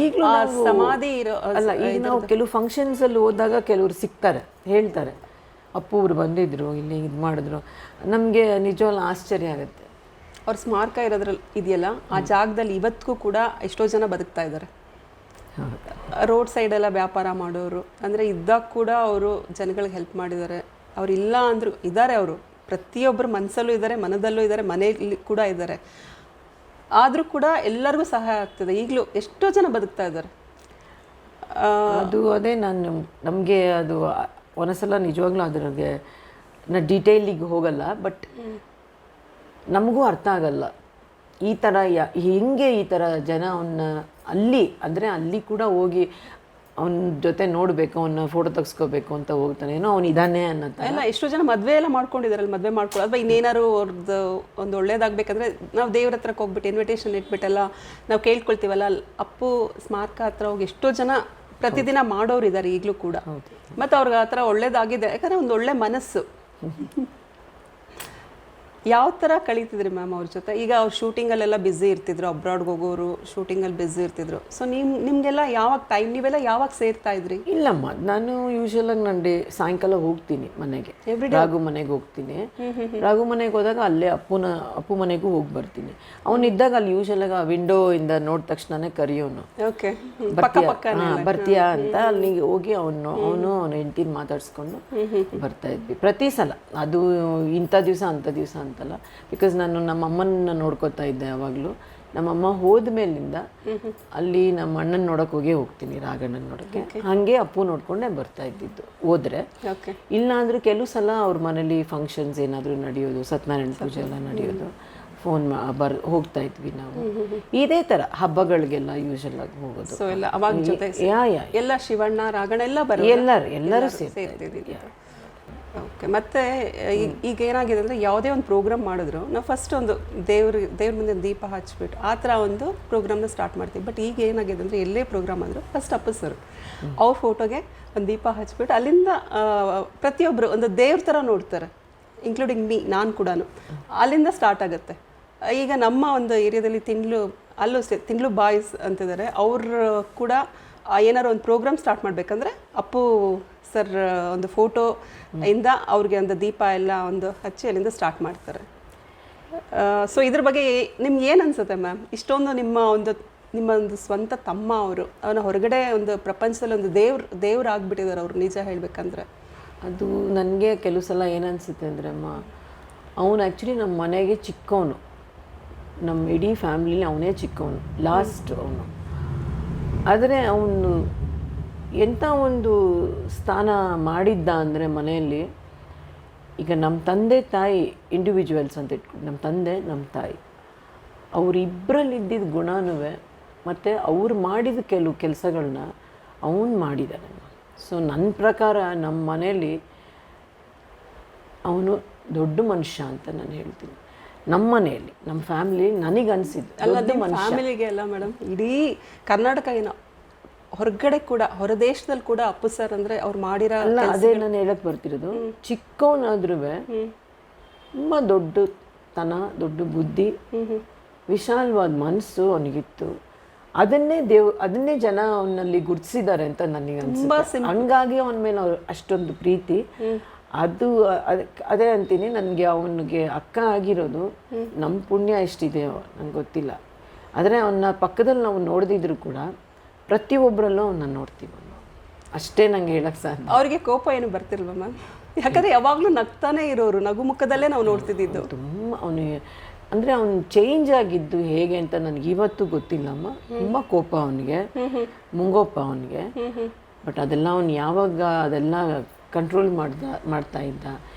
ಈಗಲೂ ಸಮಾಧಿ ಇರೋ ಅಲ್ಲ. ಈಗ ನಾವು ಕೆಲವು ಫಂಕ್ಷನ್ಸಲ್ಲಿ ಹೋದಾಗ ಕೆಲವರು ಸಿಗ್ತಾರೆ, ಹೇಳ್ತಾರೆ ಅಪ್ಪು ಅವ್ರು ಬಂದಿದ್ರು ಇಲ್ಲಿ ಇದು ಮಾಡಿದ್ರು. ನಮಗೆ ನಿಜವಾಗ್ಲೂ ಆಶ್ಚರ್ಯ ಆಗುತ್ತೆ. ಅವ್ರ ಸ್ಮಾರಕ ಇರೋದ್ರಲ್ಲಿ ಇದೆಯಲ್ಲ ಆ ಜಾಗದಲ್ಲಿ ಇವತ್ತಿಗೂ ಕೂಡ ಎಷ್ಟೋ ಜನ ಬದುಕ್ತಾ ಇದ್ದಾರೆ. ರೋಡ್ ಸೈಡೆಲ್ಲ ವ್ಯಾಪಾರ ಮಾಡೋರು ಅಂದರೆ ಇದ್ದಾಗ ಕೂಡ ಅವರು ಜನಗಳಿಗೆ ಹೆಲ್ಪ್ ಮಾಡಿದ್ದಾರೆ. ಅವ್ರು ಇಲ್ಲ ಅಂದರೂ ಇದ್ದಾರೆ, ಅವರು ಪ್ರತಿಯೊಬ್ಬರು ಮನಸ್ಸಲ್ಲೂ ಇದ್ದಾರೆ, ಮನದಲ್ಲೂ ಇದ್ದಾರೆ, ಮನೆಯಲ್ಲಿ ಕೂಡ ಇದ್ದಾರೆ. ಆದರೂ ಕೂಡ ಎಲ್ಲರಿಗೂ ಸಹಾಯ ಆಗ್ತದೆ. ಈಗಲೂ ಎಷ್ಟೋ ಜನ ಬದುಕ್ತಾ ಇದ್ದಾರೆ. ಅದು ಅದೇ ನಮಗೆ ಅದು ಒಂದೊಂದ್ಸಲ ನಿಜವಾಗ್ಲೂ ಅದ್ರಿಗೆ ಡೀಟೇಲಿಗೆ ಹೋಗಲ್ಲ. ಬಟ್ ನಮಗೂ ಅರ್ಥ ಆಗಲ್ಲ ಈ ಥರ ಹೆಂಗೆ ಈ ಥರ ಜನ ಅವನ್ನ ಅಲ್ಲಿ ಕೂಡ ಹೋಗಿ ಅವನ ಜೊತೆ ನೋಡಬೇಕು, ಅವನ್ನ ಫೋಟೋ ತೆಗೆಸ್ಕೋಬೇಕು ಅಂತ ಹೋಗ್ತಾನೆ. ಏನೋ ಅವ್ನು ಇದ್ದಾನೆ ಅನ್ನೋದು ಎಲ್ಲ ಎಷ್ಟೋ ಜನ ಮದುವೆ ಎಲ್ಲ ಮಾಡ್ಕೊಂಡಿದ್ದಾರಲ್ಲ, ಮದುವೆ ಮಾಡ್ಕೊಳ್ಳೋ ಅಥವಾ ಇನ್ನೇನಾರು ಅವ್ರದ್ದು ಒಂದು ಒಳ್ಳೇದಾಗಬೇಕಂದ್ರೆ ನಾವು ದೇವ್ರ ಹತ್ರಕ್ಕೆ ಹೋಗ್ಬಿಟ್ಟು ಇನ್ವಿಟೇಷನ್ ಇಟ್ಬಿಟ್ಟೆಲ್ಲ ನಾವು ಕೇಳ್ಕೊಳ್ತೀವಲ್ಲ. ಅಪ್ಪು ಸ್ಮಾರಕ ಹತ್ರ ಹೋಗಿ ಎಷ್ಟೋ ಜನ ಪ್ರತಿದಿನ ಮಾಡೋರು ಇದ್ದಾರೆ ಈಗಲೂ ಕೂಡ. ಮತ್ತು ಅವ್ರಿಗೆ ಆ ಥರ ಒಳ್ಳೇದಾಗಿದೆ ಯಾಕಂದರೆ ಒಂದು ಒಳ್ಳೆ ಮನಸ್ಸು. ಯಾವ ಥರ ಕಳೀತಿದ್ರಿ ಮ್ಯಾಮ್ ಅವ್ರ ಜೊತೆ? ಈಗ ಅವ್ರು ಶೂಟಿಂಗಲ್ಲೆಲ್ಲ ಬ್ಯುಸಿ ಇರ್ತಿದ್ರು, ಅಬ್ರಾಡ್ಗೆ ಹೋಗೋರು ಶೂಟಿಂಗಲ್ಲಿ ಬ್ಯುಸಿ ಇರ್ತಿದ್ರು. ಸೊ ನಿಮಗೆಲ್ಲ ಯಾವಾಗ ಟೈಮ್, ನೀವೆಲ್ಲ ಯಾವಾಗ ಸೇರ್ತಾ ಇದ್ರಿ? ಇಲ್ಲಮ್ಮ, ನಾನು ಯೂಶಲಾಗಿ ನಾನು ಸಾಯಂಕಾಲ ಹೋಗ್ತೀನಿ ಮನೆಗೆ, ರಾಘು ಮನೆಗೆ ಹೋಗ್ತೀನಿ. ರಾಘು ಮನೆಗೆ ಹೋದಾಗ ಅಲ್ಲೇ ಅಪ್ಪು ಮನೆಗೂ ಹೋಗಿ ಬರ್ತೀನಿ. ಅವನಿದ್ದಾಗ ಅಲ್ಲಿ ಯೂಶಲಾಗಿ ಆ ವಿಂಡೋ ಇಂದ ನೋಡಿದ ತಕ್ಷಣನೇ ಕರೆಯೋನು, ಬರ್ತೀಯಾ ಅಂತ. ಅಲ್ಲಿಗೆ ಹೋಗಿ ಅವನ ಹೆಂಡತಿನ ಮಾತಾಡ್ಸ್ಕೊಂಡು ಬರ್ತಾ ಇದ್ವಿ ಪ್ರತಿ ಸಲ. ಅದು ಇಂಥ ದಿವಸ ಅಂಥ ದಿವಸ ಅಂತಲ್ಲ, ಬಿಕಾಸ್ ನಾನು ನಮ್ಮ ಅಮ್ಮನ ನೋಡ್ಕೋತಾ ಇದ್ದೆ ಯಾವಾಗಲೂ. ನಮ್ಮಮ್ಮ ಹೋದ ಮೇಲಿಂದ ಅಲ್ಲಿ ನಮ್ಮ ಅಣ್ಣನ ನೋಡೋಕೆ ಹೋಗ್ತೀನಿ, ರಾಘಣ್ಣನ ನೋಡೋಕ್ಕೆ. ಹಾಗೆ ಅಪ್ಪು ನೋಡ್ಕೊಂಡೆ ಬರ್ತಾ ಇದ್ದಿದ್ದು ಹೋದ್ರೆ. ಇಲ್ಲ ಅಂದ್ರೆ ಕೆಲವು ಸಲ ಅವ್ರ ಮನೇಲಿ ಫಂಕ್ಷನ್ಸ್ ಏನಾದರೂ ನಡೆಯೋದು, ಸತ್ಯನಾರಾಯಣ ಪೂಜೆ ಎಲ್ಲ ನಡೆಯೋದು, ಫೋನ್ ಹೋಗ್ತಾ ಇದ್ವಿ ನಾವು. ಇದೇ ಥರ ಹಬ್ಬಗಳಿಗೆಲ್ಲ ಯೂಶಲ್ ಆಗಿ ಹೋಗೋದು. ಸೊ ಎಲ್ಲ ಅವಾಗ ಜೊತೆ ಎಲ್ಲ ಶಿವಣ್ಣ ರಾಘಣ್ಣ ಎಲ್ಲ ಎಲ್ಲರೂ ಸೇರ್ತಿದ್ವಿ. ಓಕೆ. ಮತ್ತು ಈಗ ಏನಾಗಿದೆ ಅಂದರೆ ಯಾವುದೇ ಒಂದು ಪ್ರೋಗ್ರಾಮ್ ಮಾಡಿದ್ರು ನಾವು ಫಸ್ಟ್ ಒಂದು ದೇವ್ರ ಮುಂದೆ ದೀಪ ಹಚ್ಬಿಟ್ಟು ಆ ಥರ ಒಂದು ಪ್ರೋಗ್ರಾಮ್ನ ಸ್ಟಾರ್ಟ್ ಮಾಡ್ತೀವಿ. ಬಟ್ ಈಗ ಏನಾಗಿದೆ ಅಂದರೆ ಎಲ್ಲೇ ಪ್ರೋಗ್ರಾಮ್ ಆದರೂ ಫಸ್ಟ್ ಅಪ್ಪು ಸರ್ ಅವ್ರ ಫೋಟೋಗೆ ಒಂದು ದೀಪ ಹಚ್ಬಿಟ್ಟು ಅಲ್ಲಿಂದ ಪ್ರತಿಯೊಬ್ಬರು ಒಂದು ದೇವ್ರ ಥರ ನೋಡ್ತಾರೆ, ಇನ್ಕ್ಲೂಡಿಂಗ್ ನಾನು ಕೂಡ. ಅಲ್ಲಿಂದ ಸ್ಟಾರ್ಟ್ ಆಗುತ್ತೆ. ಈಗ ನಮ್ಮ ಒಂದು ಏರಿಯಾದಲ್ಲಿ ತಿಂಗಳು ಬಾಯ್ಸ್ ಅಂತಿದ್ದಾರೆ, ಅವರು ಕೂಡ ಏನಾರು ಒಂದು ಪ್ರೋಗ್ರಾಮ್ ಸ್ಟಾರ್ಟ್ ಮಾಡಬೇಕಂದ್ರೆ ಅಪ್ಪು ಸರ್ ಒಂದು ಫೋಟೋ ಇಂದ ಅವ್ರಿಗೆ ಒಂದು ದೀಪ ಎಲ್ಲ ಒಂದು ಹಚ್ಚಿ ಅಲ್ಲಿಂದ ಸ್ಟಾರ್ಟ್ ಮಾಡ್ತಾರೆ. ಸೊ ಇದ್ರ ಬಗ್ಗೆ ನಿಮ್ಗೆ ಏನು ಅನ್ಸುತ್ತೆ ಮ್ಯಾಮ್? ಇಷ್ಟೊಂದು ನಿಮ್ಮ ಒಂದು ಸ್ವಂತ ತಮ್ಮ ಅವನ ಹೊರಗಡೆ ಒಂದು ಪ್ರಪಂಚದಲ್ಲಿ ಒಂದು ದೇವ್ರು ಆಗ್ಬಿಟ್ಟಿದ್ದಾರೆ ಅವರು, ನಿಜ ಹೇಳಬೇಕಂದ್ರೆ. ಅದು ನನಗೆ ಕೆಲವು ಸಲ ಏನನ್ಸುತ್ತೆ ಅಂದರೆ ಅಮ್ಮ, ಅವನು ಆ್ಯಕ್ಚುಲಿ ನಮ್ಮ ಮನೆಗೆ ಚಿಕ್ಕವನು, ನಮ್ಮ ಇಡೀ ಫ್ಯಾಮ್ಲಿಲಿ ಅವನೇ ಚಿಕ್ಕವನು, ಲಾಸ್ಟ್ ಅವನು. ಆದರೆ ಅವನು ಎಂಥ ಒಂದು ಸ್ಥಾನ ಮಾಡಿದ್ದ ಅಂದರೆ ಮನೆಯಲ್ಲಿ. ಈಗ ನಮ್ಮ ತಂದೆ ತಾಯಿ ಇಂಡಿವಿಜುವಲ್ಸ್ ಅಂತ ಇಟ್ಕೊಂಡು, ನಮ್ಮ ತಂದೆ ನಮ್ಮ ತಾಯಿ ಅವರಿಬ್ಬರಲ್ಲಿದ್ದಿದ್ದ ಗುಣನೂ ಮತ್ತು ಅವ್ರು ಮಾಡಿದ ಕೆಲವು ಕೆಲಸಗಳನ್ನ ಅವನು ಮಾಡಿದ್ದಾನೆ. ಸೊ ನನ್ನ ಪ್ರಕಾರ ನಮ್ಮ ಮನೆಯಲ್ಲಿ ಅವನು ದೊಡ್ಡ ಮನುಷ್ಯ ಅಂತ ನಾನು ಹೇಳ್ತೀನಿ. ನಮ್ಮ ಮನೆಯಲ್ಲಿ, ನಮ್ಮ ಫ್ಯಾಮಿಲಿ ನನಗನ್ಸಿದ್ದು ದೊಡ್ಡ ಮನುಷ್ಯ. ಫ್ಯಾಮಿಲಿಗೆ ಅಲ್ಲ ಮೇಡಮ್, ಇಡೀ ಕರ್ನಾಟಕ ಏನೋ ಹೊರಗಡೆ ಕೂಡ, ಹೊರ ದೇಶದಲ್ಲಿ ಕೂಡ ಅಪ್ಪು ಸರ್ ಅಂದರೆ ಅವ್ರು ಮಾಡಿರೋ ಅಲ್ಲ. ಅದೇ ನಾನು ಹೇಳಕ್ಕೆ ಬರ್ತಿರೋದು, ಚಿಕ್ಕವನಾದ್ರೂ ತುಂಬ ದೊಡ್ಡತನ, ದೊಡ್ಡ ಬುದ್ಧಿ, ವಿಶಾಲವಾದ ಮನಸ್ಸು ಅವನಿಗಿತ್ತು. ಅದನ್ನೇ ಜನ ಅವನಲ್ಲಿ ಗುರುತಿಸಿದ್ದಾರೆ ಅಂತ ನನಗೆ ಅನ್ಸುತ್ತೆ. ಹಂಗಾಗಿ ಅವನ ಮೇಲೆ ಅವ್ರು ಅಷ್ಟೊಂದು ಪ್ರೀತಿ. ಅದೇ ಅಂತೀನಿ, ನನಗೆ ಅವನಿಗೆ ಅಕ್ಕ ಆಗಿರೋದು ನಮ್ಮ ಪುಣ್ಯ ಎಷ್ಟಿದೆಯೋ ನಂಗೆ ಗೊತ್ತಿಲ್ಲ. ಆದರೆ ಅವನ ಪಕ್ಕದಲ್ಲಿ ನಾವು ನೋಡ್ದಿದ್ರು ಕೂಡ ಪ್ರತಿಯೊಬ್ಬರಲ್ಲೂ ಅವನ್ನ ನೋಡ್ತೀವಿ, ಅಷ್ಟೇ ನಂಗೆ ಹೇಳಕ್ಕೆ ಸಾಧ್ಯ. ಅವ್ರಿಗೆ ಕೋಪ ಏನು ಬರ್ತಿಲ್ವ ಮ್ಯಾಮ್? ಯಾಕಂದರೆ ಯಾವಾಗಲೂ ನಗ್ತಾನೆ ಇರೋರು, ನಗು ಮುಖದಲ್ಲೇ ನಾವು ನೋಡ್ತಿದ್ದಿದ್ದು. ತುಂಬ ಅವನಿಗೆ ಅಂದರೆ ಅವನು ಚೇಂಜ್ ಆಗಿದ್ದು ಹೇಗೆ ಅಂತ ನನಗೆ ಇವತ್ತು ಗೊತ್ತಿಲ್ಲಮ್ಮ. ತುಂಬ ಕೋಪ ಅವನಿಗೆ, ಮುಂಗೋಪ ಅವನಿಗೆ. ಬಟ್ ಅದೆಲ್ಲ ಅವನು ಯಾವಾಗ ಅದೆಲ್ಲ ಕಂಟ್ರೋಲ್ ಮಾಡ್ತಾ ಇದ್ದ,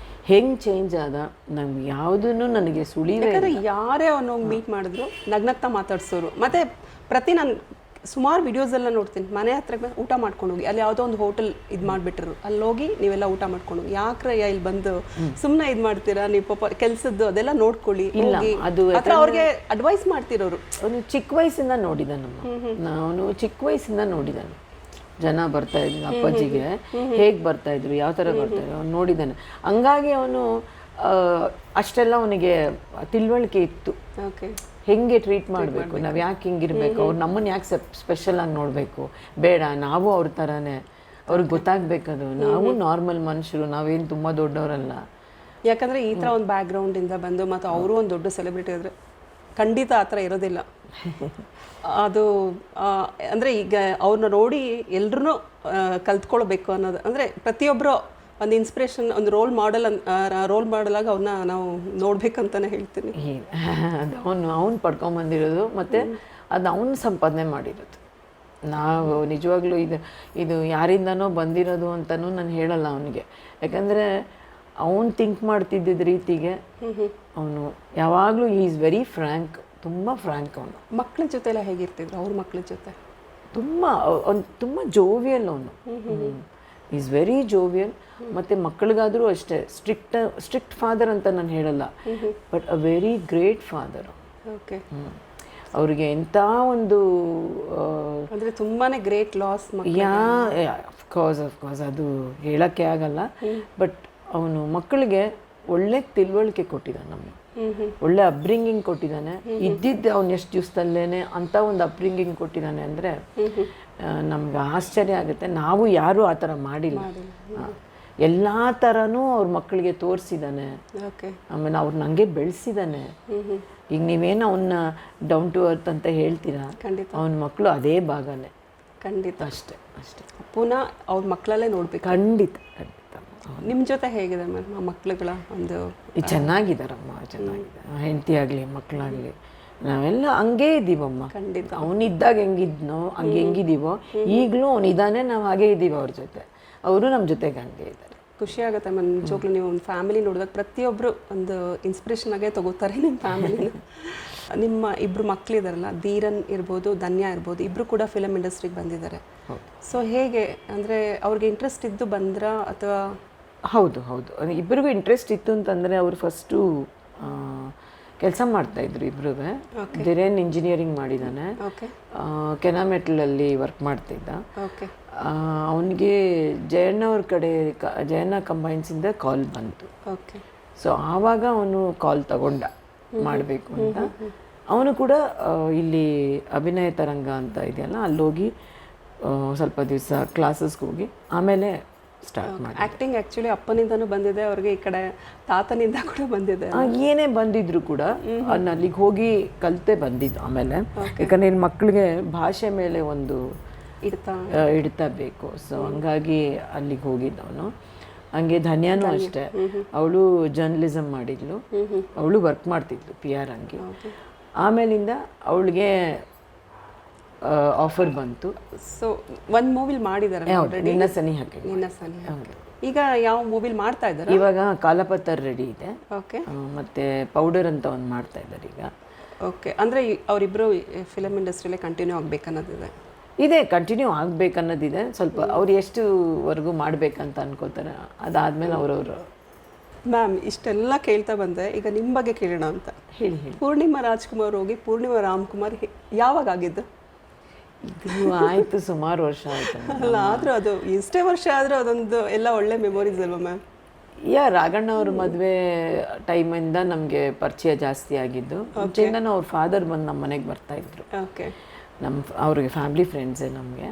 ಹೆಂಗೆ ಚೇಂಜ್ ಆದ, ನಮ್ಗೆ ಯಾವುದೂ ನನಗೆ ಸುಳಿವೆ. ಯಾರೇ ಅವನು ಮೀಟ್ ಮಾಡಿದ್ರು ನಗ್ನಗ್ತಾ ಮಾತಾಡ್ಸೋರು. ಮತ್ತು ನಾನು ಸುಮಾರು ವಿಡಿಯೋಸ್ ಎಲ್ಲ ನೋಡ್ತೀನಿ, ಮನೆ ಹತ್ರ ಊಟ ಮಾಡ್ಕೊಂಡು ಹೋಗಿ, ಅಲ್ಲಿ ಯಾವುದೋ ಒಂದು ಹೋಟೆಲ್ ಇದು ಮಾಡಿಬಿಟ್ರು, ಅಲ್ಲಿ ಹೋಗಿ ನೀವೆಲ್ಲ ಊಟ ಮಾಡ್ಕೊಂಡು ಹೋಗಿ, ಯಾಕ್ರೆ ಇಲ್ಲಿ ಬಂದು ಸುಮ್ಮನೆ ಇದು ಮಾಡ್ತೀರಾ ನೀವು, ಪಾಪ ಕೆಲಸದ್ದು ಅದೆಲ್ಲ ನೋಡ್ಕೊಳ್ಳಿ ಹೋಗಿ ಅದು ಹತ್ರ ಅವ್ರಿಗೆ ಅಡ್ವೈಸ್ ಮಾಡ್ತಿರೋರು. ಅವನು ಚಿಕ್ಕ ವಯಸ್ಸಿಂದ ನೋಡಿದಾನಮ್ಮ, ನಾನು ಚಿಕ್ಕ ವಯಸ್ಸಿಂದ ನೋಡಿದ್ದಾನೆ. ಜನ ಬರ್ತಾ ಇದ್ರು ಅಪ್ಪಾಜಿಗೆ ಹೇಗೆ ಬರ್ತಾ ಇದ್ರು, ಯಾವ ಥರ ಬರ್ತಾ ಇದ್ರು ಅವ್ನು ನೋಡಿದ್ದಾನೆ. ಹಂಗಾಗಿ ಅವನು ಅಷ್ಟೆಲ್ಲ ಅವನಿಗೆ ತಿಳುವಳಿಕೆ ಇತ್ತು, ಓಕೆ, ಹೆಂಗೆ ಟ್ರೀಟ್ ಮಾಡಬೇಕು, ನಾವು ಯಾಕೆ ಹಿಂಗಿರ್ಬೇಕು, ಅವ್ರು ನಮ್ಮನ್ನು ಯಾಕೆ ಸ್ಪೆಷಲ್ ಆಗಿ ನೋಡಬೇಕು, ಬೇಡ ನಾವು ಅವ್ರ ಥರನೇ, ಅವ್ರಿಗೆ ಗೊತ್ತಾಗಬೇಕದು ನಾವು ನಾರ್ಮಲ್ ಮನುಷ್ಯರು, ನಾವೇನು ತುಂಬ ದೊಡ್ಡವರಲ್ಲ. ಯಾಕಂದರೆ ಈ ಥರ ಒಂದು ಬ್ಯಾಕ್ಗ್ರೌಂಡಿಂದ ಬಂದು ಮತ್ತು ಅವರು ಒಂದು ದೊಡ್ಡ ಸೆಲೆಬ್ರಿಟಿ ಆದರೆ ಖಂಡಿತ ಆ ಥರ ಇರೋದಿಲ್ಲ. ಅದು ಅಂದರೆ ಈಗ ಅವ್ರನ್ನ ನೋಡಿ ಎಲ್ರೂ ಕಲ್ತ್ಕೊಳ್ಬೇಕು ಅನ್ನೋದು, ಅಂದರೆ ಪ್ರತಿಯೊಬ್ಬರು ಒಂದು ಇನ್ಸ್ಪಿರೇಷನ್, ಒಂದು ರೋಲ್ ಮಾಡೆಲ್ ಆಗಿ ಅವ್ರನ್ನ ನಾವು ನೋಡ್ಬೇಕಂತಾನೆ ಹೇಳ್ತೀನಿ. ಅದು ಅವನು ಪಡ್ಕೊಂಬಂದಿರೋದು ಮತ್ತು ಅದು ಅವನು ಸಂಪಾದನೆ ಮಾಡಿರೋದು. ನಾವು ನಿಜವಾಗ್ಲೂ ಇದು ಯಾರಿಂದನೋ ಬಂದಿರೋದು ಅಂತಲೂ ನಾನು ಹೇಳಲ್ಲ ಅವನಿಗೆ. ಯಾಕಂದರೆ ಅವನು ಥಿಂಕ್ ಮಾಡ್ತಿದ್ದ ರೀತಿಗೆ ಅವನು ಯಾವಾಗಲೂ ಈಸ್ ವೆರಿ ಫ್ರ್ಯಾಂಕ್, ತುಂಬ ಫ್ರ್ಯಾಂಕ್. ಅವನು ಮಕ್ಕಳ ಜೊತೆ ಎಲ್ಲ ಹೇಗಿರ್ತಿದ್ರು, ಅವ್ರ ಮಕ್ಕಳ ಜೊತೆ ತುಂಬ ಜೋವಿಯಲ್ ಅವನು, ಈಸ್ ವೆರಿ ಜೋವಿಯಲ್. ಮತ್ತು ಮಕ್ಕಳಿಗಾದರೂ ಅಷ್ಟೇ ಸ್ಟ್ರಿಕ್ಟ್ ಫಾದರ್ ಅಂತ ನಾನು ಹೇಳಲ್ಲ, but a very great father. Okay, ಅವ್ರಿಗೆ ಎಂಥ ಒಂದು ಅಂದರೆ ತುಂಬಾ ಗ್ರೇಟ್ ಲಾಸ್. ಅಫ್ಕೋರ್ಸ್ ಅದು ಹೇಳೋಕ್ಕೆ ಆಗಲ್ಲ, ಬಟ್ ಅವನು ಮಕ್ಕಳಿಗೆ ಒಳ್ಳೆ ತಿಳುವಳಿಕೆ ಕೊಟ್ಟಿದ್ದಾನೆ, ನಮಗೆ ಒಳ್ಳೆ ಅಪ್ಬ್ರಿಂಗಿಂಗ್ ಕೊಟ್ಟಿದ್ದಾನೆ. ಇದ್ದಿದ್ದು ಅವ್ನು ಎಷ್ಟು ದಿವಸದಲ್ಲೇ ಅಂಥ ಒಂದು ಅಪ್ಬ್ರಿಂಗಿಂಗ್ ಕೊಟ್ಟಿದ್ದಾನೆ ಅಂದರೆ ನಮ್ಗೆ ಆಶ್ಚರ್ಯ ಆಗುತ್ತೆ. ನಾವು ಯಾರೂ ಆ ಥರ ಮಾಡಿಲ್ಲ, ಎಲ್ಲ ಥರನೂ ಅವ್ರ ಮಕ್ಕಳಿಗೆ ತೋರಿಸಿದ್ದಾನೆ. ಆಮೇಲೆ ಅವ್ರನ್ನ ಹಂಗೆ ಬೆಳೆಸಿದ್ದಾನೆ. ಈಗ ನೀವೇನು ಅವನ್ನ ಡೌನ್ ಟು ಅರ್ತ್ ಅಂತ ಹೇಳ್ತೀರಾ, ಅವನ ಮಕ್ಕಳು ಅದೇ ಭಾಗನೇ. ಖಂಡಿತ ಅಷ್ಟೇ ಪುನಃ ಅವ್ರ ಮಕ್ಕಳಲ್ಲೇ ನೋಡ್ಬೇಕು. ಖಂಡಿತ. ನಿಮ್ಮ ಜೊತೆ ಹೇಗಿದೆ ಮ್ಯಾಮ್ ಆ ಮಕ್ಕಳುಗಳ ಒಂದು? ಚೆನ್ನಾಗಿದ್ದಾರಮ್ಮ, ಚೆನ್ನಾಗಿದೆ. ಹೆಂಡತಿ ಆಗಲಿ ಮಕ್ಕಳಾಗಲಿ ನಾವೆಲ್ಲ ಹಂಗೇ ಇದ್ದೀವಮ್ಮ. ಖಂಡಿತ ಅವನಿದ್ದಾಗ ಹೆಂಗಿದ್ನೋ ಹಂಗೆ ಹೆಂಗಿದ್ದೀವೋ ಈಗಲೂ ಅವನಿದ್ದಾನೆ, ನಾವು ಹಾಗೇ ಇದ್ದೀವಿ ಅವ್ರ ಜೊತೆ, ಅವರು ನಮ್ಮ ಜೊತೆಗೆ ಹಂಗೆ ಇದ್ದಾರೆ. ಖುಷಿ ಆಗುತ್ತೆ ಮ್ಯಾಮ್ ನಿಜವಾಗ್ಲೂ. ನೀವು ಒಂದು ಫ್ಯಾಮಿಲಿ ನೋಡಿದಾಗ ಪ್ರತಿಯೊಬ್ಬರು ಒಂದು ಇನ್ಸ್ಪಿರೇಷನ್ ಆಗೇ ತಗೋತಾರೆ ನಿಮ್ಮ ಫ್ಯಾಮಿಲಿನ. ನಿಮ್ಮ ಇಬ್ಬರು ಮಕ್ಕಳಿದಾರಲ್ಲ, ಧೀರನ್ ಇರ್ಬೋದು, ಧನ್ಯ ಇರ್ಬೋದು, ಇಬ್ಬರು ಕೂಡ ಫಿಲಮ್ ಇಂಡಸ್ಟ್ರಿಗೆ ಬಂದಿದ್ದಾರೆ. ಸೊ ಹೇಗೆ ಅಂದರೆ ಅವ್ರಿಗೆ ಇಂಟ್ರೆಸ್ಟ್ ಇದ್ದು ಬಂದ್ರಾ ಅಥವಾ? ಹೌದು, ಇಬ್ಬರಿಗೂ ಇಂಟ್ರೆಸ್ಟ್ ಇತ್ತು ಅಂತಂದರೆ ಅವರು ಫಸ್ಟು ಕೆಲಸ ಮಾಡ್ತಾಯಿದ್ರು ಇಬ್ಬರೂ. ಧೀರೇನ್ ಇಂಜಿನಿಯರಿಂಗ್ ಮಾಡಿದ್ದಾನೆ, ಕೆನಾಮೆಟ್ಲಲ್ಲಿ ವರ್ಕ್ ಮಾಡ್ತಿದ್ದ. ಅವನಿಗೆ ಜಯಣ್ಣ ಕಡೆ ಜಯಣ್ಣ ಕಂಬೈನ್ಸಿಂದ ಕಾಲ್ ಬಂತು. ಸೊ ಆವಾಗ ಅವನು ಕಾಲ್ ತಗೊಂಡ ಮಾಡಬೇಕು ಅಂತ. ಅವನು ಕೂಡ ಇಲ್ಲಿ ಅಭಿನಯ ತರಂಗ ಅಂತ ಇದೆಯಲ್ಲ, ಅಲ್ಲೋಗಿ ಸ್ವಲ್ಪ ದಿವಸ ಕ್ಲಾಸಸ್ಗೆ ಹೋಗಿ ಆಮೇಲೆ ಸ್ಟಾರ್ಟ್ ಮಾಡಿ. ಆ್ಯಕ್ಟಿಂಗ್ ಆ್ಯಕ್ಚುಲಿ ಅಪ್ಪನಿಂದನೂ ಬಂದಿದೆ, ಅವ್ರಿಗೆ ಈ ಕಡೆ ತಾತನಿಂದ ಕೂಡ ಬಂದಿದೆ. ಏನೇ ಬಂದಿದ್ರು ಕೂಡ ಅಲ್ಲಿಗೆ ಹೋಗಿ ಕಲಿತೆ ಬಂದಿದ್ದು. ಆಮೇಲೆ ಯಾಕಂದರೆ ಮಕ್ಕಳಿಗೆ ಭಾಷೆ ಮೇಲೆ ಒಂದು ಹಿಡ್ತಾ ಬೇಕು. ಸೊ ಹಂಗಾಗಿ ಅಲ್ಲಿಗೆ ಹೋಗಿದ್ದವನು. ಹಂಗೆ ಧನ್ಯಾನೂ ಅಷ್ಟೇ, ಅವಳು ಜರ್ನಲಿಸಮ್ ಮಾಡಿದ್ಲು, ಅವಳು ವರ್ಕ್ ಮಾಡ್ತಿದ್ಲು PR ಹಂಗೆ. ಆಮೇಲಿಂದ ಅವಳಿಗೆ ಆಫರ್ ಬಂತು. ಸೊ ಒಂದು ಮೂವಿಲಿ ಮಾಡಿದ್ದಾರೆ, ನಿನ್ನ ಸನಿ ಹಾಕಿ. ಈಗ ಯಾವ ಮೂವಿಲಿ ಮಾಡ್ತಾ ಇದ್ದಾರೆ? ಇವಾಗ ಕಾಲಪತ್ತರ್ ರೆಡಿ ಇದೆ. ಓಕೆ, ಮತ್ತೆ ಪೌಡರ್ ಅಂತ ಒಂದು ಮಾಡ್ತಾ ಇದ್ದಾರೆ ಈಗ. ಓಕೆ, ಅಂದರೆ ಅವರಿಬ್ಬರು ಫಿಲಮ್ ಇಂಡಸ್ಟ್ರಿಯಲ್ಲೇ ಕಂಟಿನ್ಯೂ ಆಗಬೇಕನ್ನೋದಿದೆ. ಇದೆ, ಕಂಟಿನ್ಯೂ ಆಗಬೇಕನ್ನೋದಿದೆ. ಸ್ವಲ್ಪ ಅವ್ರು ಎಷ್ಟುವರೆಗೂ ಮಾಡಬೇಕಂತ ಅನ್ಕೋತಾರೆ, ಅದಾದಮೇಲೆ ಅವರವರು. ಮ್ಯಾಮ್ ಇಷ್ಟೆಲ್ಲ ಕೇಳ್ತಾ ಬಂದೆ, ಈಗ ನಿಮ್ಮ ಬಗ್ಗೆ ಕೇಳೋಣ ಅಂತ. ಹೇಳಿ. ಪೂರ್ಣಿಮಾ ರಾಜ್ಕುಮಾರ್ ಹೋಗಿ ಪೂರ್ಣಿಮಾ ರಾಮ್ಕುಮಾರ್ ಯಾವಾಗ ಆಗಿದ್ದು? ಇದು ಆಯಿತು, ಸುಮಾರು ವರ್ಷ ಆಯಿತು. ಅಲ್ಲ, ಆದರೂ ಅದು ಎಷ್ಟೇ ವರ್ಷ ಆದರೂ ಅದೊಂದು ಎಲ್ಲ ಒಳ್ಳೆ ಮೆಮೊರೀಸ್ ಅಲ್ವಾ ಮ್ಯಾಮ್? ರಾಘಣ್ಣ ಅವ್ರ ಮದುವೆ ಟೈಮಿಂದ ನಮಗೆ ಪರಿಚಯ ಜಾಸ್ತಿ ಆಗಿದ್ದು. ಮುಂಚೆಯಿಂದನೂ ಅವ್ರ ಫಾದರ್ ಬಂದು ನಮ್ಮ ಮನೆಗೆ ಬರ್ತಾಯಿದ್ರು. ಓಕೆ, ಅವ್ರಿಗೆ ಫ್ಯಾಮಿಲಿ ಫ್ರೆಂಡ್ಸೇ ನಮಗೆ.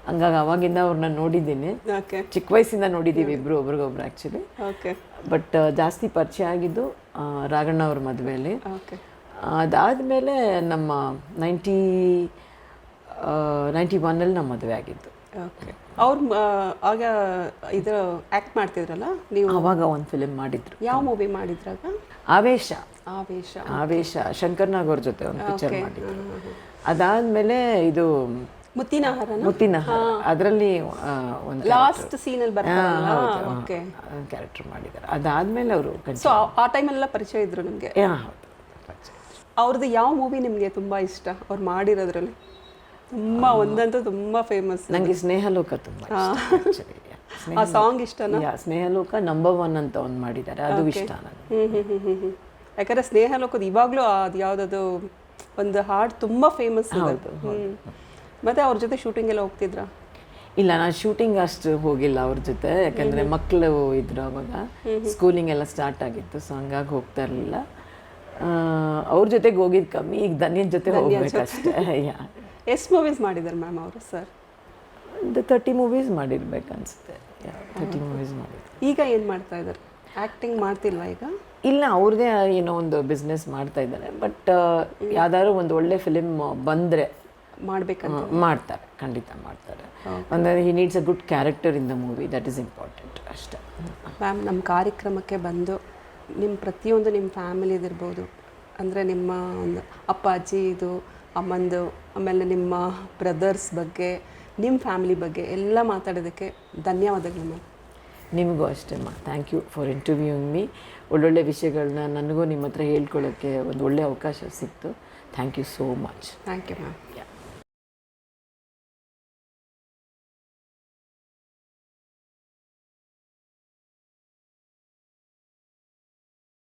ಹಂಗಾಗಿ ಅವಾಗಿಂದ ಅವ್ರನ್ನ ನೋಡಿದ್ದೀನಿ. ಓಕೆ, ಚಿಕ್ಕ ವಯಸ್ಸಿಂದ ನೋಡಿದ್ದೀವಿ ಇಬ್ಬರು ಒಬ್ರಿಗೊಬ್ರು ಆ್ಯಕ್ಚುಲಿ. ಓಕೆ, ಬಟ್ ಜಾಸ್ತಿ ಪರಿಚಯ ಆಗಿದ್ದು ರಾಘಣ್ಣ ಅವ್ರ ಮದುವೆಯಲ್ಲಿ. ಓಕೆ, ಅದಾದಮೇಲೆ ನಮ್ಮ 91 ನಮ್ಮ ಮದುವೆ ಆಗಿದ್ದು. ಓಕೆ, ಅವ್ರು ಆಗ ಇದರ ಆ್ಯಕ್ಟ್ ಮಾಡ್ತಿದ್ರಲ್ಲ ನೀವು? ಆವಾಗ ಒಂದು ಫಿಲಿಮ್ ಮಾಡಿದ್ರು. ಯಾವ ಮೂವಿ ಮಾಡಿದ್ರಾಗ? ಆವೇಶ. ಆವೇಶ ಶಂಕರ್ನಾಗ್ ಅವ್ರ ಜೊತೆ ಒಂದು ಪಿಕ್ಚರ್ ಮಾಡಿದ್ರು. ಅದಾದಮೇಲೆ ಇದು ಮುತ್ತಿನ ಹಾರ, ಅದರಲ್ಲಿ ಒಂದು ಲಾಸ್ಟ್ ಸೀನಲ್ಲಿ ಬರ್ತಾರಲ್ಲ, ಓಕೆ, ಕ್ಯಾರೆಕ್ಟರ್ ಮಾಡಿದ್ದಾರೆ. ಅದಾದಮೇಲೆ ಅವರು ಸೊ ಆ ಟೈಮಲ್ಲೆಲ್ಲ ಪರಿಚಯ ಇದ್ರು ನಿಮಗೆ? ಹೌದು. ಅವ್ರದ್ದು ಯಾವ ಮೂವಿ ನಿಮಗೆ ತುಂಬ ಇಷ್ಟ ಅವ್ರು ಮಾಡಿರೋದ್ರಲ್ಲಿ? ತುಂಬ ಒಂದಂತೂ ತುಂಬ ಫೇಮಸ್. ನನಗೆ ಸ್ನೇಹಲೋಕ ತುಂಬ ಆ್ಯಕ್ಚುಲಿ. ಆ ಸಾಂಗ್ ಇಷ್ಟನಾ? ಸ್ನೇಹಲೋಕ ನಂಬರ್ 1 ಅಂತ ಒಂದು ಮಾಡಿದ್ದಾರೆ, ಅದು ಇಷ್ಟ ನನಗೆ. ಯಾಕಂದರೆ ಸ್ನೇಹಲೋಕದ ಇವಾಗಲೂ ಅದು ಯಾವುದದು ಒಂದು ಹಾಡು ತುಂಬ ಫೇಮಸ್. ಮತ್ತು ಅವ್ರ ಜೊತೆ ಶೂಟಿಂಗ್ ಎಲ್ಲ ಹೋಗ್ತಿದ್ರಾ? ಇಲ್ಲ, ನಾನು ಶೂಟಿಂಗ್ ಅಷ್ಟು ಹೋಗಿಲ್ಲ ಅವ್ರ ಜೊತೆ, ಯಾಕಂದರೆ ಮಕ್ಕಳು ಇದ್ರು ಅವಾಗ, ಸ್ಕೂಲಿಂಗ್ ಎಲ್ಲ ಸ್ಟಾರ್ಟ್ ಆಗಿತ್ತು, ಸೊ ಹಂಗಾಗಿ ಹೋಗ್ತಾ ಇರಲಿಲ್ಲ. ಅವ್ರ ಜೊತೆಗೆ ಹೋಗಿದ್ದು ಕಮ್ಮಿ, ಈಗ ಧನ್ಯದ ಜೊತೆ ಹೋಗ್ಬೇಕಷ್ಟೇ. ಎಷ್ಟು ಮೂವೀಸ್ ಮಾಡಿದ್ದಾರೆ ಮ್ಯಾಮ್ ಅವರು ಸರ್? ಒಂದು 30 ಮೂವೀಸ್ ಮಾಡಿರ್ಬೇಕು ಅನಿಸುತ್ತೆ. 30 ಮೂವೀಸ್ ಮಾಡಿದ್ರು. ಈಗ ಏನು ಮಾಡ್ತಾ ಇದ್ದಾರೆ? ಆ್ಯಕ್ಟಿಂಗ್ ಮಾಡ್ತಿಲ್ವಾ ಈಗ? ಇಲ್ಲ, ಅವ್ರದ್ದೇ ಏನೋ ಒಂದು ಬಿಸ್ನೆಸ್ ಮಾಡ್ತಾ ಇದ್ದಾರೆ. ಬಟ್ ಯಾವ್ದಾದ್ರು ಒಂದು ಒಳ್ಳೆ ಫಿಲಿಮ್ ಬಂದರೆ ಮಾಡಬೇಕಂತ ಮಾಡ್ತಾರೆ, ಖಂಡಿತ ಮಾಡ್ತಾರೆ. ಅಂದರೆ ಹಿ needs a good character in the movie, that is important ಅಷ್ಟೇ. ಮ್ಯಾಮ್, ನಮ್ಮ ಕಾರ್ಯಕ್ರಮಕ್ಕೆ ಬಂದು ನಿಮ್ಮ ಪ್ರತಿಯೊಂದು ನಿಮ್ಮ ಫ್ಯಾಮಿಲಿದಿರ್ಬೋದು, ಅಂದರೆ ನಿಮ್ಮ ಒಂದು ಅಪ್ಪ ಅಜ್ಜಿ ಇದು ಅಮ್ಮಂದು, ಆಮೇಲೆ ನಿಮ್ಮ ಬ್ರದರ್ಸ್ ಬಗ್ಗೆ, ನಿಮ್ಮ ಫ್ಯಾಮಿಲಿ ಬಗ್ಗೆ ಎಲ್ಲ ಮಾತಾಡೋದಕ್ಕೆ ಧನ್ಯವಾದಗಳು ಮ್ಯಾಮ್. ನಿಮಗೂ ಅಷ್ಟೇ ಮಾ, ಥ್ಯಾಂಕ್ ಯು ಫಾರ್ ಇಂಟರ್ವ್ಯೂಯಿಂಗ್ ಮೀ. ಒಳ್ಳೊಳ್ಳೆ ವಿಷಯಗಳನ್ನ ನನಗೂ ನಿಮ್ಮ ಹತ್ರ ಹೇಳ್ಕೊಳ್ಳೋಕ್ಕೆ ಒಂದು ಒಳ್ಳೆಯ ಅವಕಾಶ ಸಿಕ್ತು. Thank you so much. Thank you ma'am.